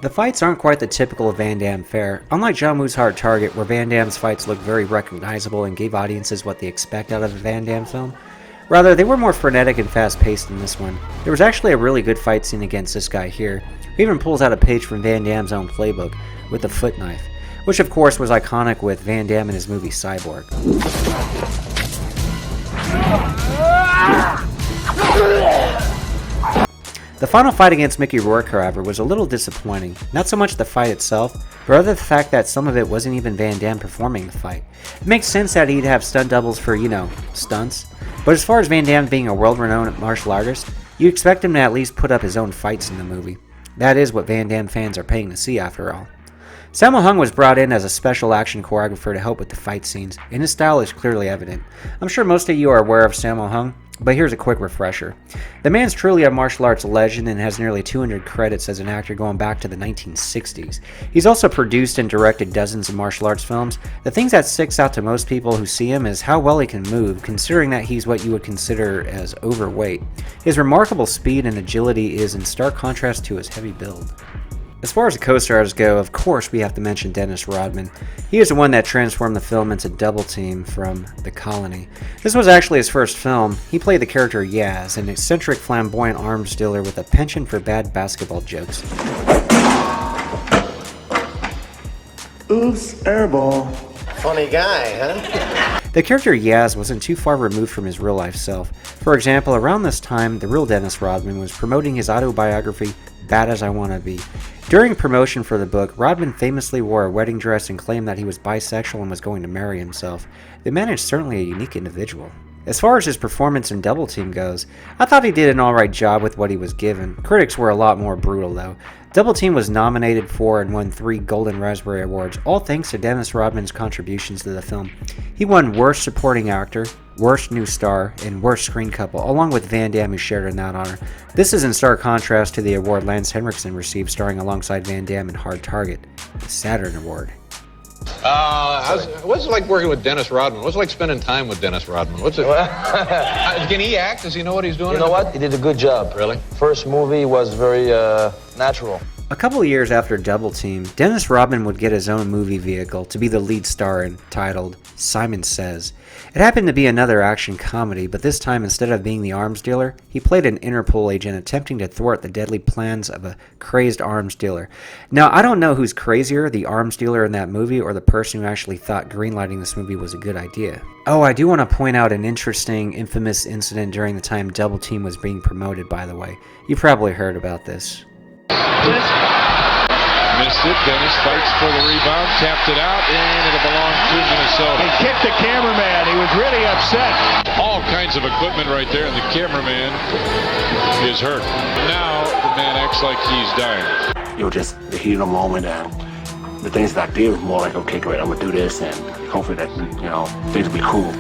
The fights aren't quite the typical Van Damme fare. Unlike John Woo's Hard Target, where Van Damme's fights look very recognizable and gave audiences what they expect out of a Van Damme film, rather, they were more frenetic and fast-paced in this one. There was actually a really good fight scene against this guy here, who even pulls out a page from Van Damme's own playbook, with a foot knife, which of course was iconic with Van Damme in his movie Cyborg. The final fight against Mickey Rourke, however, was a little disappointing. Not so much the fight itself, but rather the fact that some of it wasn't even Van Damme performing the fight. It makes sense that he'd have stunt doubles for, stunts, but as far as Van Damme being a world-renowned martial artist, you expect him to at least put up his own fights in the movie. That is what Van Damme fans are paying to see, after all. Sammo Hung was brought in as a special action choreographer to help with the fight scenes, and his style is clearly evident. I'm sure most of you are aware of Sammo Hung, but here's a quick refresher. The man's truly a martial arts legend and has nearly 200 credits as an actor going back to the 1960s. He's also produced and directed dozens of martial arts films. The things that sticks out to most people who see him is how well he can move, considering that he's what you would consider as overweight. His remarkable speed and agility is in stark contrast to his heavy build. As far as the co-stars go, of course we have to mention Dennis Rodman. He is the one that transformed the film into Double Team from The Colony. This was actually his first film. He played the character Yaz, an eccentric flamboyant arms dealer with a penchant for bad basketball jokes. Oops, airball. Funny guy, huh? The character Yaz wasn't too far removed from his real-life self. For example, around this time, the real Dennis Rodman was promoting his autobiography, Bad As I Wanna Be. During promotion for the book, Rodman famously wore a wedding dress and claimed that he was bisexual and was going to marry himself. The man is certainly a unique individual. As far as his performance in Double Team goes, I thought he did an alright job with what he was given. Critics were a lot more brutal though. Double Team was nominated for and won 3 Golden Raspberry Awards, all thanks to Dennis Rodman's contributions to the film. He won Worst Supporting Actor, Worst New Star, and Worst Screen Couple, along with Van Damme, who shared in that honor. This is in stark contrast to the award Lance Henriksen received starring alongside Van Damme in Hard Target, the Saturn Award. What's it like working with Dennis Rodman? What's it like spending time with Dennis Rodman? Can he act? Does he know what he's doing? You know what? He did a good job. Really? First movie was very natural. A couple of years after Double Team, Dennis Rodman would get his own movie vehicle to be the lead star in, titled Simon Says. It happened to be another action comedy, but this time instead of being the arms dealer, he played an Interpol agent attempting to thwart the deadly plans of a crazed arms dealer. Now, I don't know who's crazier, the arms dealer in that movie or the person who actually thought greenlighting this movie was a good idea. Oh, I do want to point out an interesting, infamous incident during the time Double Team was being promoted, by the way. You probably heard about this. Missed it. Dennis fights for the rebound, tapped it out, and it'll belong to Minnesota. He kicked the cameraman. He was really upset. All kinds of equipment right there, and the cameraman is hurt. Now the man acts like he's dying. It was just the heat of the moment, and the things that I did was more like, okay, great, I'm gonna do this, and hopefully that things will be cool.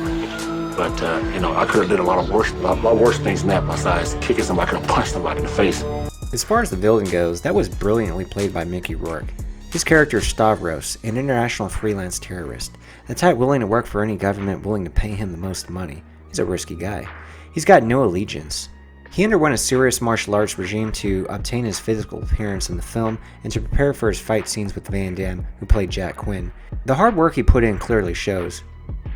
But I could have did a lot worse things than that. Besides kicking somebody, I could have punched somebody in the face. As far as the villain goes, that was brilliantly played by Mickey Rourke. His character is Stavros, an international freelance terrorist, the type willing to work for any government willing to pay him the most money. He's a risky guy. He's got no allegiance. He underwent a serious martial arts regime to obtain his physical appearance in the film and to prepare for his fight scenes with Van Damme, who played Jack Quinn. The hard work he put in clearly shows.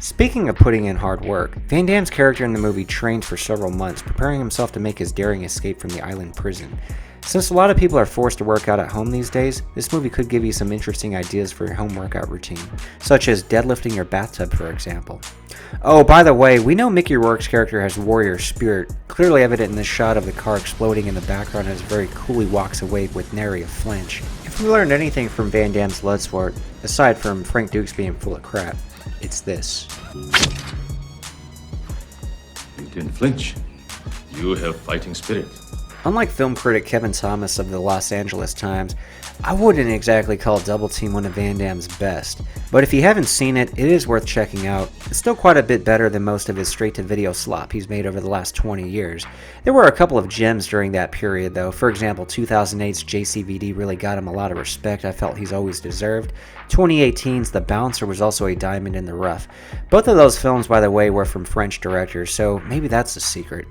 Speaking of putting in hard work, Van Damme's character in the movie trained for several months, preparing himself to make his daring escape from the island prison. Since a lot of people are forced to work out at home these days, this movie could give you some interesting ideas for your home workout routine, such as deadlifting your bathtub, for example. Oh, by the way, we know Mickey Rourke's character has warrior spirit, clearly evident in this shot of the car exploding in the background as very coolly walks away with nary a flinch. If we learned anything from Van Damme's Bloodsport, aside from Frank Dukes being full of crap, it's this. You didn't flinch. You have fighting spirit. Unlike film critic Kevin Thomas of the Los Angeles Times, I wouldn't exactly call Double Team one of Van Damme's best, but if you haven't seen it, it is worth checking out. It's still quite a bit better than most of his straight-to-video slop he's made over the last 20 years. There were a couple of gems during that period though. For example, 2008's JCVD really got him a lot of respect I felt he's always deserved. 2018's The Bouncer was also a diamond in the rough. Both of those films, by the way, were from French directors, so maybe that's the secret.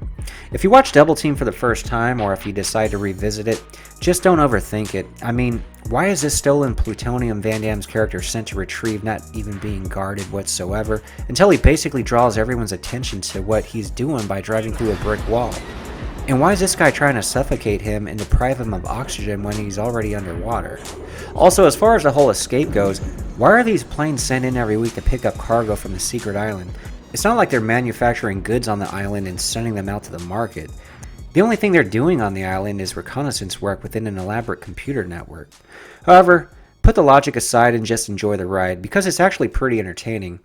If you watch Double Team for the first time, more if you decide to revisit it. Just don't overthink it. I mean, why is this stolen plutonium Van Damme's character sent to retrieve not even being guarded whatsoever, until he basically draws everyone's attention to what he's doing by driving through a brick wall? And why is this guy trying to suffocate him and deprive him of oxygen when he's already underwater? Also, as far as the whole escape goes, why are these planes sent in every week to pick up cargo from the secret island? It's not like they're manufacturing goods on the island and sending them out to the market. The only thing they're doing on the island is reconnaissance work within an elaborate computer network. However, put the logic aside and just enjoy the ride, because it's actually pretty entertaining.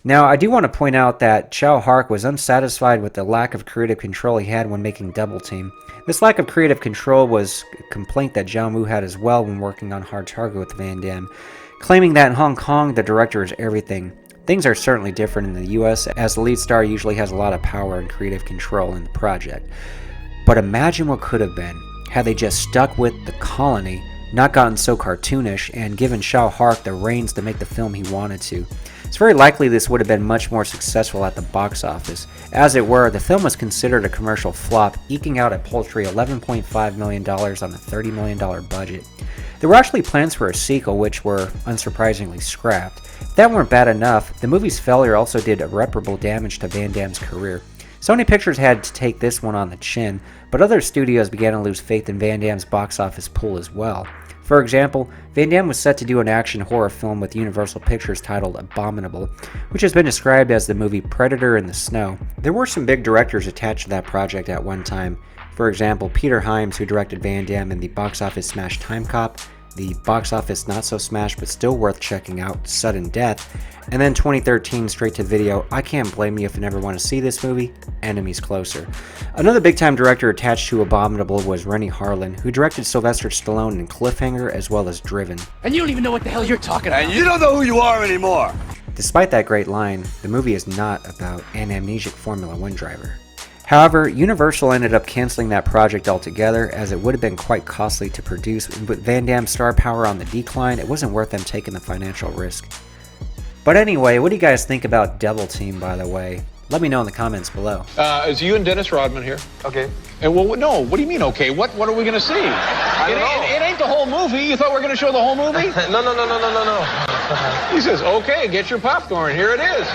Now, I do want to point out that Hark was unsatisfied with the lack of creative control he had when making Double Team. This lack of creative control was a complaint that John Woo had as well when working on Hard Target with Van Damme, claiming that in Hong Kong the director is everything. Things are certainly different in the US, as the lead star usually has a lot of power and creative control in the project. But imagine what could have been had they just stuck with the colony, not gotten so cartoonish, and given Hark the reins to make the film he wanted to. It's very likely this would have been much more successful at the box office. As it were, the film was considered a commercial flop, eking out a paltry $11.5 million on a $30 million budget. There were actually plans for a sequel, which were unsurprisingly scrapped. If that weren't bad enough, the movie's failure also did irreparable damage to Van Damme's career. Sony Pictures had to take this one on the chin, but other studios began to lose faith in Van Damme's box office pull as well. For example, Van Damme was set to do an action horror film with Universal Pictures titled Abominable, which has been described as the movie Predator in the Snow. There were some big directors attached to that project at one time. For example, Peter Hyams, who directed Van Damme in the box office smash Time Cop, the box office not so smash but still worth checking out, Sudden Death, and then 2013 straight to video, I Can't Blame You If You Never Want to See This Movie, Enemies Closer. Another big time director attached to Abominable was Rennie Harlin, who directed Sylvester Stallone in Cliffhanger as well as Driven. And you don't even know what the hell you're talking about. And you don't know who you are anymore. Despite that great line, the movie is not about an amnesic Formula One driver. However, Universal ended up canceling that project altogether, as it would have been quite costly to produce, and with Van Damme's star power on the decline, it wasn't worth them taking the financial risk. But anyway, what do you guys think about Double Team, by the way? Let me know in the comments below. Is you and Dennis Rodman here? Okay. And well, no, what do you mean okay? What are we gonna see? It ain't the whole movie. You thought we were gonna show the whole movie? No. He says, okay, get your popcorn. Here it is.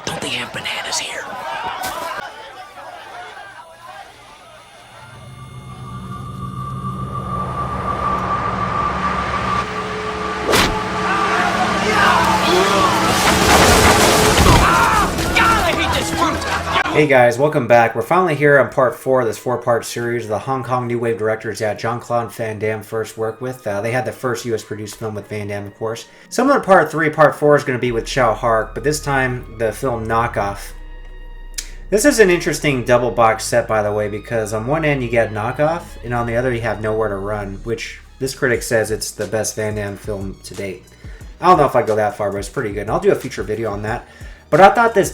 Don't they have bananas here? Hey guys, welcome back. We're finally here on part 4 of this 4-part series of the Hong Kong New Wave directors that Jean-Claude Van Damme first worked with. They had the first US produced film with Van Damme, of course. Similar to part 3, part 4 is going to be with Hark, but this time the film Knockoff. This is an interesting double box set, by the way, because on one end you get Knockoff, and on the other you have Nowhere to Run, which this critic says it's the best Van Damme film to date. I don't know if I'd go that far, but it's pretty good, and I'll do a future video on that. But I thought this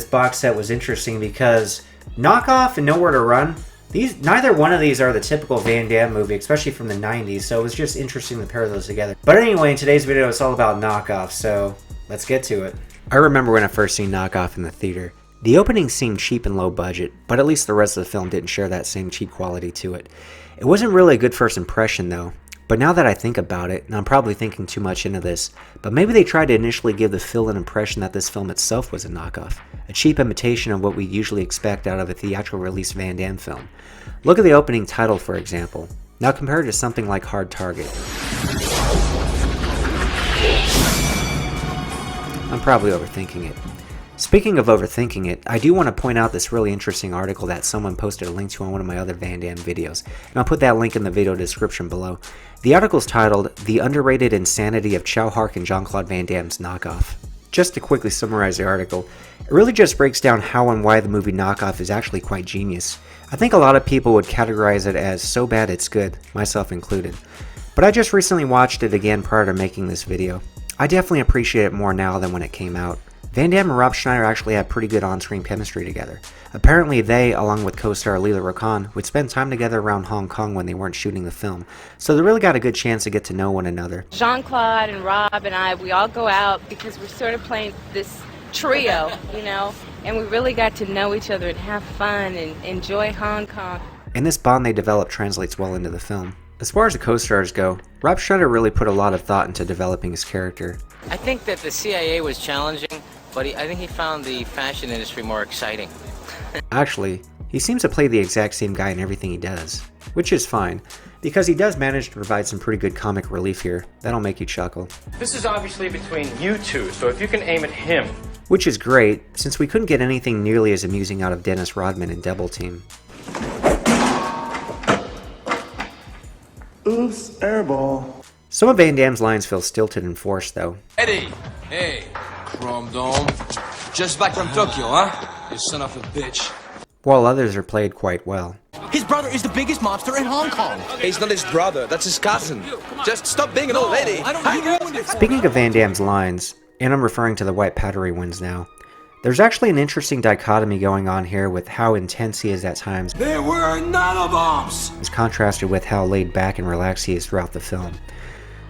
box set was interesting because Knockoff and Nowhere to Run, neither one of these are the typical Van Damme movie, especially from the 90s, so it was just interesting to pair those together. But anyway, in today's video it's all about Knockoff, so let's get to it. I remember when I first seen Knockoff in the theater. The opening seemed cheap and low budget, but at least the rest of the film didn't share that same cheap quality to it. It wasn't really a good first impression though. But now that I think about it, and I'm probably thinking too much into this, but maybe they tried to initially give the fill-in impression that this film itself was a knockoff, a cheap imitation of what we usually expect out of a theatrical release Van Damme film. Look at the opening title, for example. Now compare it to something like Hard Target. I'm probably overthinking it. Speaking of overthinking it, I do want to point out this really interesting article that someone posted a link to on one of my other Van Damme videos, and I'll put that link in the video description below. The article is titled, The Underrated Insanity of Hark and Jean-Claude Van Damme's Knockoff. Just to quickly summarize the article, it really just breaks down how and why the movie Knockoff is actually quite genius. I think a lot of people would categorize it as so bad it's good, myself included. But I just recently watched it again prior to making this video. I definitely appreciate it more now than when it came out. Van Damme and Rob Schneider actually had pretty good on-screen chemistry together. Apparently they, along with co-star Lela Rochon, would spend time together around Hong Kong when they weren't shooting the film, so they really got a good chance to get to know one another. Jean-Claude and Rob and I, we all go out because we're sort of playing this trio, you know, and we really got to know each other and have fun and enjoy Hong Kong. And this bond they developed translates well into the film. As far as the co-stars go, Rob Schneider really put a lot of thought into developing his character. I think that the CIA was challenging, but I think he found the fashion industry more exciting. Actually, he seems to play the exact same guy in everything he does, which is fine, because he does manage to provide some pretty good comic relief here. That'll make you chuckle. This is obviously between you two, so if you can aim at him. Which is great, since we couldn't get anything nearly as amusing out of Dennis Rodman in Double Team. Oops, airball. Some of Van Damme's lines feel stilted and forced, though. Eddie! Hey, Chrome Dome. Just back from Tokyo, huh? You son of a bitch. While others are played quite well. His brother is the biggest mobster in Hong Kong. Hey, he's not his brother, that's his cousin. Just stop being an old lady. Speaking of Van Damme's lines, and I'm referring to the white powdery ones now, there's actually an interesting dichotomy going on here with how intense he is at times. There were nanobombs! As contrasted with how laid back and relaxed he is throughout the film.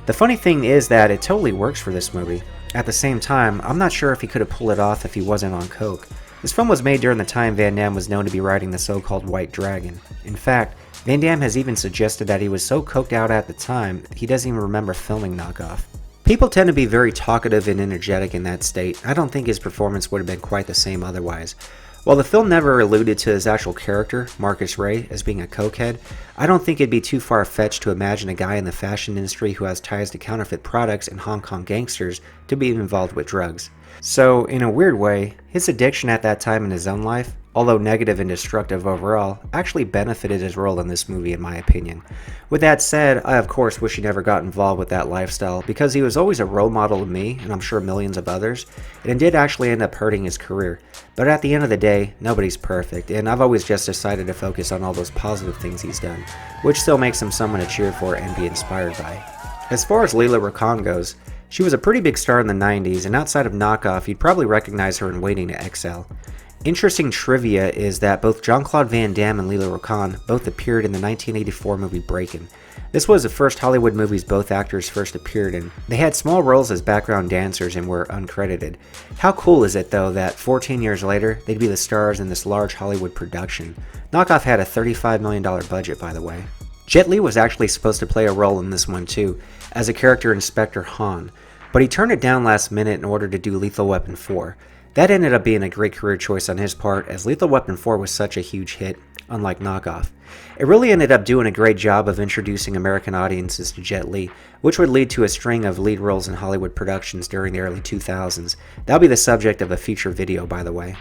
The funny thing is that it totally works for this movie. At the same time, I'm not sure if he could have pulled it off if he wasn't on coke. This film was made during the time Van Damme was known to be riding the so-called White Dragon. In fact, Van Damme has even suggested that he was so coked out at the time, he doesn't even remember filming Knockoff. People tend to be very talkative and energetic in that state. I don't think his performance would have been quite the same otherwise. While the film never alluded to his actual character, Marcus Ray, as being a cokehead, I don't think it'd be too far-fetched to imagine a guy in the fashion industry who has ties to counterfeit products and Hong Kong gangsters to be involved with drugs. So, in a weird way, his addiction at that time in his own life, although negative and destructive overall, actually benefited his role in this movie in my opinion. With that said, I of course wish he never got involved with that lifestyle because he was always a role model to me, and I'm sure millions of others, and it did actually end up hurting his career. But at the end of the day, nobody's perfect, and I've always just decided to focus on all those positive things he's done, which still makes him someone to cheer for and be inspired by. As far as Lela Rochon goes, she was a pretty big star in the 90s, and outside of Knockoff, you'd probably recognize her in Waiting to Exhale. Interesting trivia is that both Jean-Claude Van Damme and Lela Rochon both appeared in the 1984 movie Breakin'. This was the first Hollywood movies both actors first appeared in. They had small roles as background dancers and were uncredited. How cool is it though that 14 years later, they'd be the stars in this large Hollywood production? Knockoff had a $35 million budget, by the way. Jet Li was actually supposed to play a role in this one too, as a character Inspector Han, but he turned it down last minute in order to do Lethal Weapon 4. That ended up being a great career choice on his part, as Lethal Weapon 4 was such a huge hit, unlike Knockoff. It really ended up doing a great job of introducing American audiences to Jet Li, which would lead to a string of lead roles in Hollywood productions during the early 2000s. That'll be the subject of a future video, by the way.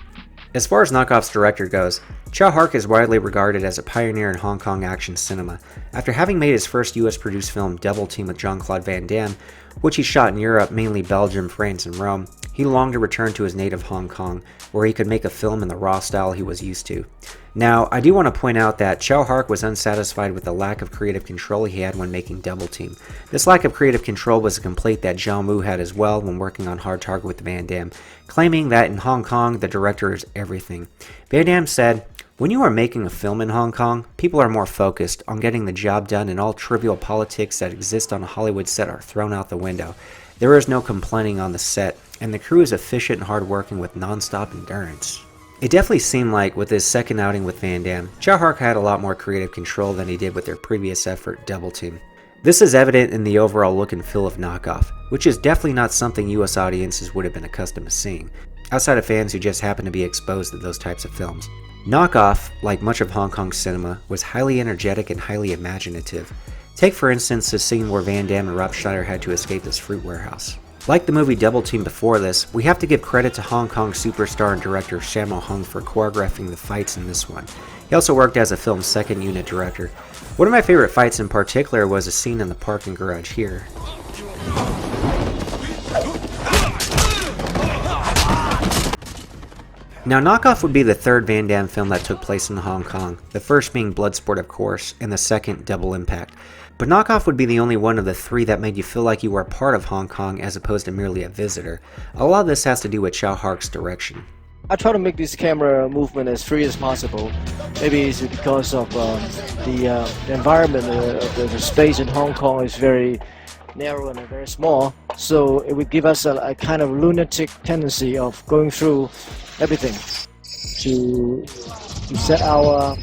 As far as Knockoff's director goes, Chow Hark is widely regarded as a pioneer in Hong Kong action cinema. After having made his first US-produced film Double Team with Jean-Claude Van Damme, which he shot in Europe, mainly Belgium, France, and Rome, he longed to return to his native Hong Kong, where he could make a film in the raw style he was used to. Now, I do want to point out that Chow Hark was unsatisfied with the lack of creative control he had when making Double Team. This lack of creative control was a complaint that John Woo had as well when working on Hard Target with Van Damme, claiming that in Hong Kong, the director is everything. Van Damme said, "When you are making a film in Hong Kong, people are more focused on getting the job done, and all trivial politics that exist on a Hollywood set are thrown out the window. There is no complaining on the set, and the crew is efficient and hardworking with non-stop endurance." It definitely seemed like with his second outing with Van Damme, Chow Hark had a lot more creative control than he did with their previous effort, Double Team. This is evident in the overall look and feel of Knockoff, which is definitely not something US audiences would have been accustomed to seeing, outside of fans who just happen to be exposed to those types of films. Knockoff, like much of Hong Kong cinema, was highly energetic and highly imaginative. Take for instance the scene where Van Damme and Rob Schneider had to escape this fruit warehouse. Like the movie Double Team before this, we have to give credit to Hong Kong superstar and director Sammo Hung for choreographing the fights in this one. He also worked as a film's second unit director. One of my favorite fights in particular was a scene in the parking garage here. Now, Knockoff would be the third Van Damme film that took place in Hong Kong, the first being Bloodsport of course, and the second Double Impact. But Knockoff would be the only one of the three that made you feel like you were a part of Hong Kong as opposed to merely a visitor. A lot of this has to do with Chow Hark's direction. I try to make this camera movement as free as possible. Maybe it's because of the environment, the space in Hong Kong is very narrow and very small. So it would give us a kind of lunatic tendency of going through everything to set our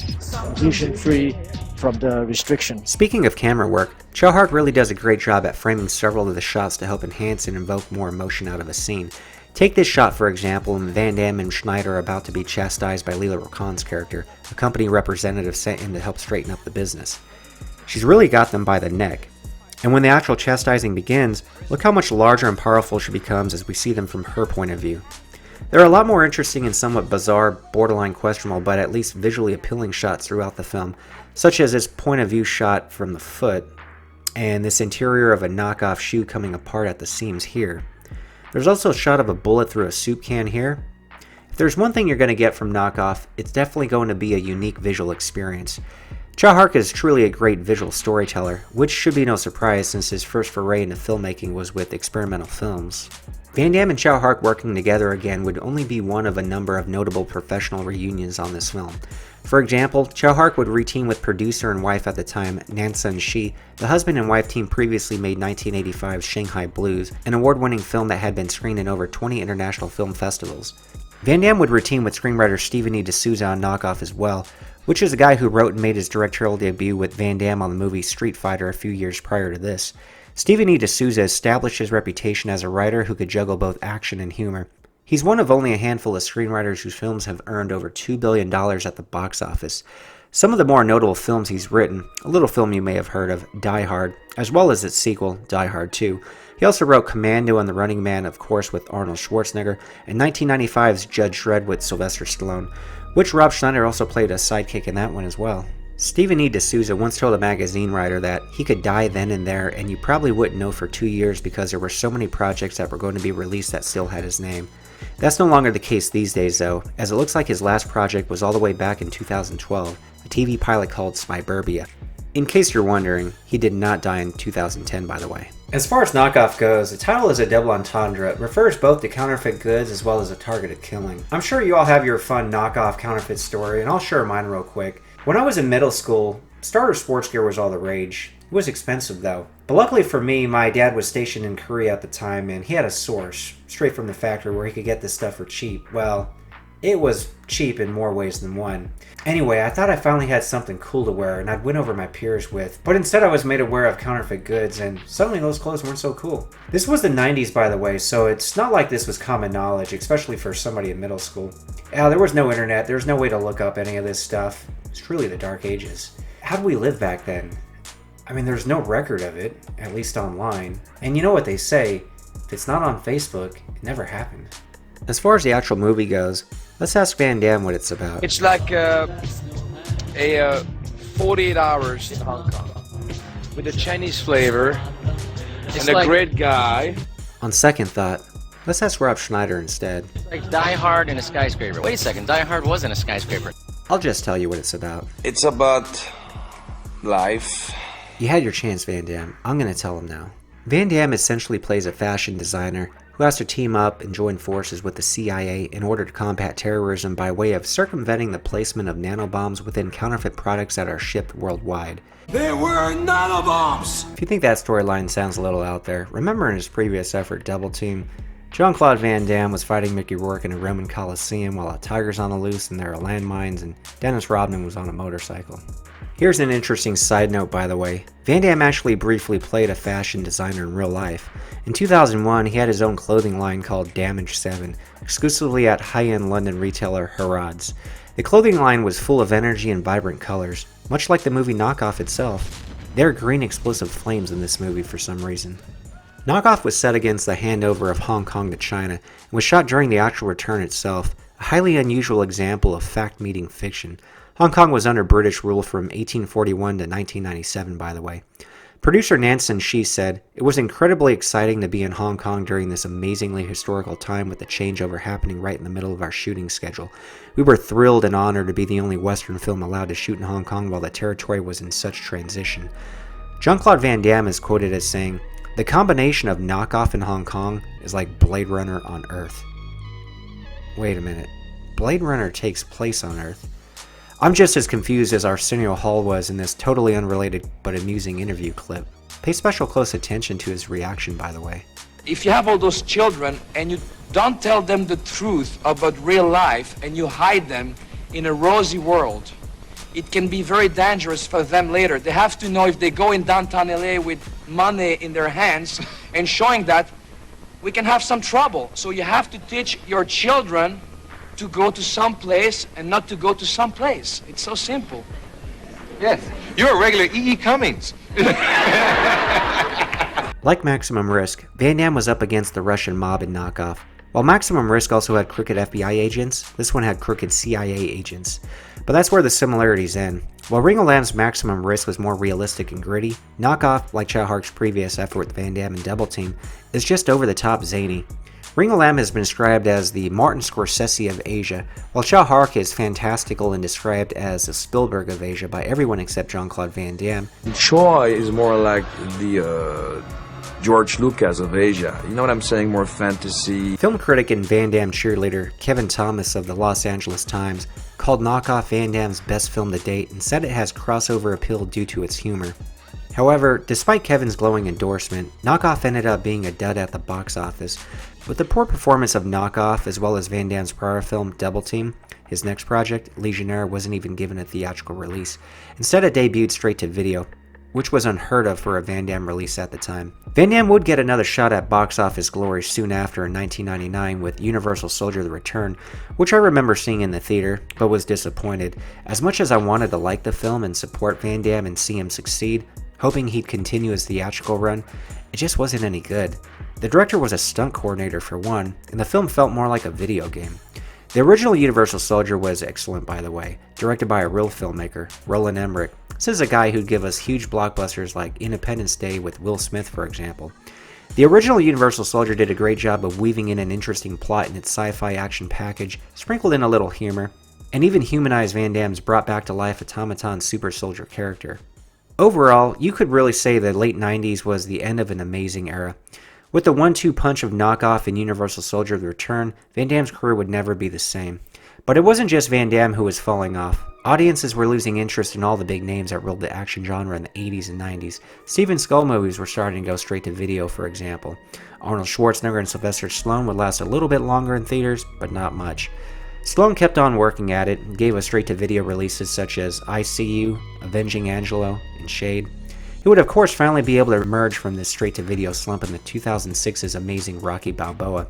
vision free from the restriction. Speaking of camera work, Hark really does a great job at framing several of the shots to help enhance and invoke more emotion out of a scene. Take this shot for example when Van Damme and Schneider are about to be chastised by Lela Rochon's character, a company representative sent in to help straighten up the business. She's really got them by the neck. And when the actual chastising begins, look how much larger and powerful she becomes as we see them from her point of view. There are a lot more interesting and somewhat bizarre, borderline questionable, but at least visually appealing shots throughout the film, such as this point of view shot from the foot, and this interior of a knockoff shoe coming apart at the seams here. There's also a shot of a bullet through a soup can here. If there's one thing you're going to get from Knockoff, it's definitely going to be a unique visual experience. Hark is truly a great visual storyteller, which should be no surprise since his first foray into filmmaking was with experimental films. Van Damme and Hark working together again would only be one of a number of notable professional reunions on this film. For example, Hark would re-team with producer and wife at the time, Nansen Shi. The husband and wife team previously made 1985's Shanghai Blues, an award-winning film that had been screened in over 20 international film festivals. Van Damme would re-team with screenwriter Stephen E. D'Souza on Knockoff as well, which is a guy who wrote and made his directorial debut with Van Damme on the movie Street Fighter a few years prior to this. Stephen E. D'Souza established his reputation as a writer who could juggle both action and humor. He's one of only a handful of screenwriters whose films have earned over $2 billion at the box office. Some of the more notable films he's written, a little film you may have heard of, Die Hard, as well as its sequel, Die Hard 2. He also wrote Commando and The Running Man, of course, with Arnold Schwarzenegger, and 1995's Judge Dredd with Sylvester Stallone, which Rob Schneider also played a sidekick in that one as well. Stephen E. D'Souza once told a magazine writer that he could die then and there, and you probably wouldn't know for 2 years because there were so many projects that were going to be released that still had his name. That's no longer the case these days though, as it looks like his last project was all the way back in 2012, a TV pilot called Spyburbia. In case you're wondering, he did not die in 2010 by the way. As far as Knockoff goes, the title is a double entendre. It refers both to counterfeit goods as well as a targeted killing. I'm sure you all have your fun knockoff counterfeit story, and I'll share mine real quick. When I was in middle school, starter sports gear was all the rage. It was expensive though. But luckily for me, my dad was stationed in Korea at the time and he had a source, straight from the factory, where he could get this stuff for cheap. Well, it was cheap in more ways than one. Anyway, I thought I finally had something cool to wear and I'd win over my peers with, but instead I was made aware of counterfeit goods and suddenly those clothes weren't so cool. This was the 90s by the way, so it's not like this was common knowledge, especially for somebody in middle school. There was no internet, there was no way to look up any of this stuff. It's truly the dark ages. How did we live back then? I mean, there's no record of it, at least online. And you know what they say, if it's not on Facebook, it never happened. As far as the actual movie goes, let's ask Van Damme what it's about. It's like a 48 hours in Hong Kong with a Chinese flavor and a great guy. On second thought, let's ask Rob Schneider instead. It's like Die Hard in a skyscraper. Wait a second, Die Hard wasn't a skyscraper. I'll just tell you what it's about. It's about life. You had your chance, Van Damme. I'm going to tell him now. Van Damme essentially plays a fashion designer who has to team up and join forces with the CIA in order to combat terrorism by way of circumventing the placement of nanobombs within counterfeit products that are shipped worldwide. There were nanobombs! If you think that storyline sounds a little out there, remember in his previous effort, Double Team, Jean-Claude Van Damme was fighting Mickey Rourke in a Roman Coliseum while a tiger's on the loose and there are landmines, and Dennis Rodman was on a motorcycle. Here's an interesting side note by the way. Van Damme actually briefly played a fashion designer in real life. In 2001, he had his own clothing line called Damage 7, exclusively at high-end London retailer Harrods. The clothing line was full of energy and vibrant colors, much like the movie Knockoff itself. There are green explosive flames in this movie for some reason. Knockoff was set against the handover of Hong Kong to China and was shot during the actual return itself, a highly unusual example of fact-meeting fiction. Hong Kong was under British rule from 1841 to 1997, by the way. Producer Nansen Shi said, "It was incredibly exciting to be in Hong Kong during this amazingly historical time with the changeover happening right in the middle of our shooting schedule. We were thrilled and honored to be the only Western film allowed to shoot in Hong Kong while the territory was in such transition." Jean-Claude Van Damme is quoted as saying, "The combination of Knockoff in Hong Kong is like Blade Runner on Earth." Wait a minute. Blade Runner takes place on Earth? I'm just as confused as Arsenio Hall was in this totally unrelated but amusing interview clip. Pay special close attention to his reaction, by the way. If you have all those children and you don't tell them the truth about real life and you hide them in a rosy world, it can be very dangerous for them later. They have to know if they go in downtown LA with money in their hands and showing that, we can have some trouble. So you have to teach your children to go to some place and not to go to some place. It's so simple. Yes, you're a regular E.E. Cummings. Like Maximum Risk, Van Damme was up against the Russian mob in Knockoff. While Maximum Risk also had crooked FBI agents, this one had crooked CIA agents. But that's where the similarities end. While Ringo Lam's Maximum Risk was more realistic and gritty, Knockoff, like Chow Hark's previous effort with Van Damme and Double Team, is just over the top zany. Ringo Lam has been described as the Martin Scorsese of Asia, while Chow Hark is fantastical and described as the Spielberg of Asia by everyone except Jean-Claude Van Damme. Chow is more like the George Lucas of Asia. You know what I'm saying? More fantasy. Film critic and Van Damme cheerleader Kevin Thomas of the Los Angeles Times called Knockoff Van Damme's best film to date and said it has crossover appeal due to its humor. However, despite Kevin's glowing endorsement, Knockoff ended up being a dud at the box office. With the poor performance of Knockoff as well as Van Damme's prior film Double Team, his next project, Legionnaire, wasn't even given a theatrical release. Instead, it debuted straight to video, which was unheard of for a Van Damme release at the time. Van Damme would get another shot at box office glory soon after in 1999 with Universal Soldier: The Return, which I remember seeing in the theater, but was disappointed. As much as I wanted to like the film and support Van Damme and see him succeed, hoping he'd continue his theatrical run, it just wasn't any good. The director was a stunt coordinator for one, and the film felt more like a video game. The original Universal Soldier was excellent, by the way, directed by a real filmmaker, Roland Emmerich. This is a guy who'd give us huge blockbusters like Independence Day with Will Smith, for example. The original Universal Soldier did a great job of weaving in an interesting plot in its sci-fi action package, sprinkled in a little humor, and even humanized Van Damme's brought-back-to-life automaton super soldier character. Overall, you could really say the late 90s was the end of an amazing era. With the 1-2 punch of Knockoff and Universal Soldier: The Return, Van Damme's career would never be the same. But it wasn't just Van Damme who was falling off. Audiences were losing interest in all the big names that ruled the action genre in the 80s and 90s. Steven Skull movies were starting to go straight to video, for example. Arnold Schwarzenegger and Sylvester Stallone would last a little bit longer in theaters, but not much. Stallone kept on working at it and gave us straight-to-video releases such as I See You, Avenging Angelo, and Shade. He would of course finally be able to emerge from this straight-to-video slump in the 2006's amazing Rocky Balboa.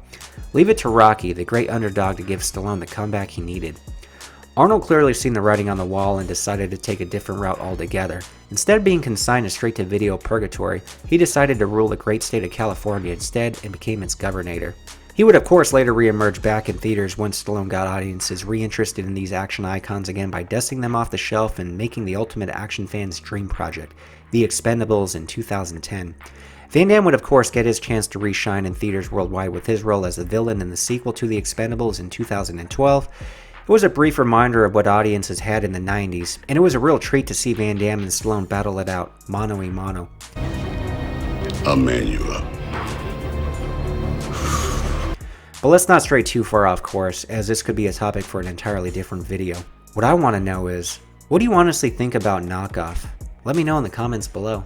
Leave it to Rocky, the great underdog, to give Stallone the comeback he needed. Arnold clearly seen the writing on the wall and decided to take a different route altogether. Instead of being consigned to straight-to-video purgatory, he decided to rule the great state of California instead and became its governor. He would of course later re-emerge back in theaters once Stallone got audiences reinterested in these action icons again by dusting them off the shelf and making the ultimate action fan's dream project, The Expendables, in 2010. Van Damme would of course get his chance to re-shine in theaters worldwide with his role as the villain in the sequel to The Expendables in 2012. It was a brief reminder of what audiences had in the 90s, and it was a real treat to see Van Damme and Stallone battle it out, mano a mano. I'll man you up. But let's not stray too far off course, as this could be a topic for an entirely different video. What I want to know is, what do you honestly think about Knockoff? Let me know in the comments below.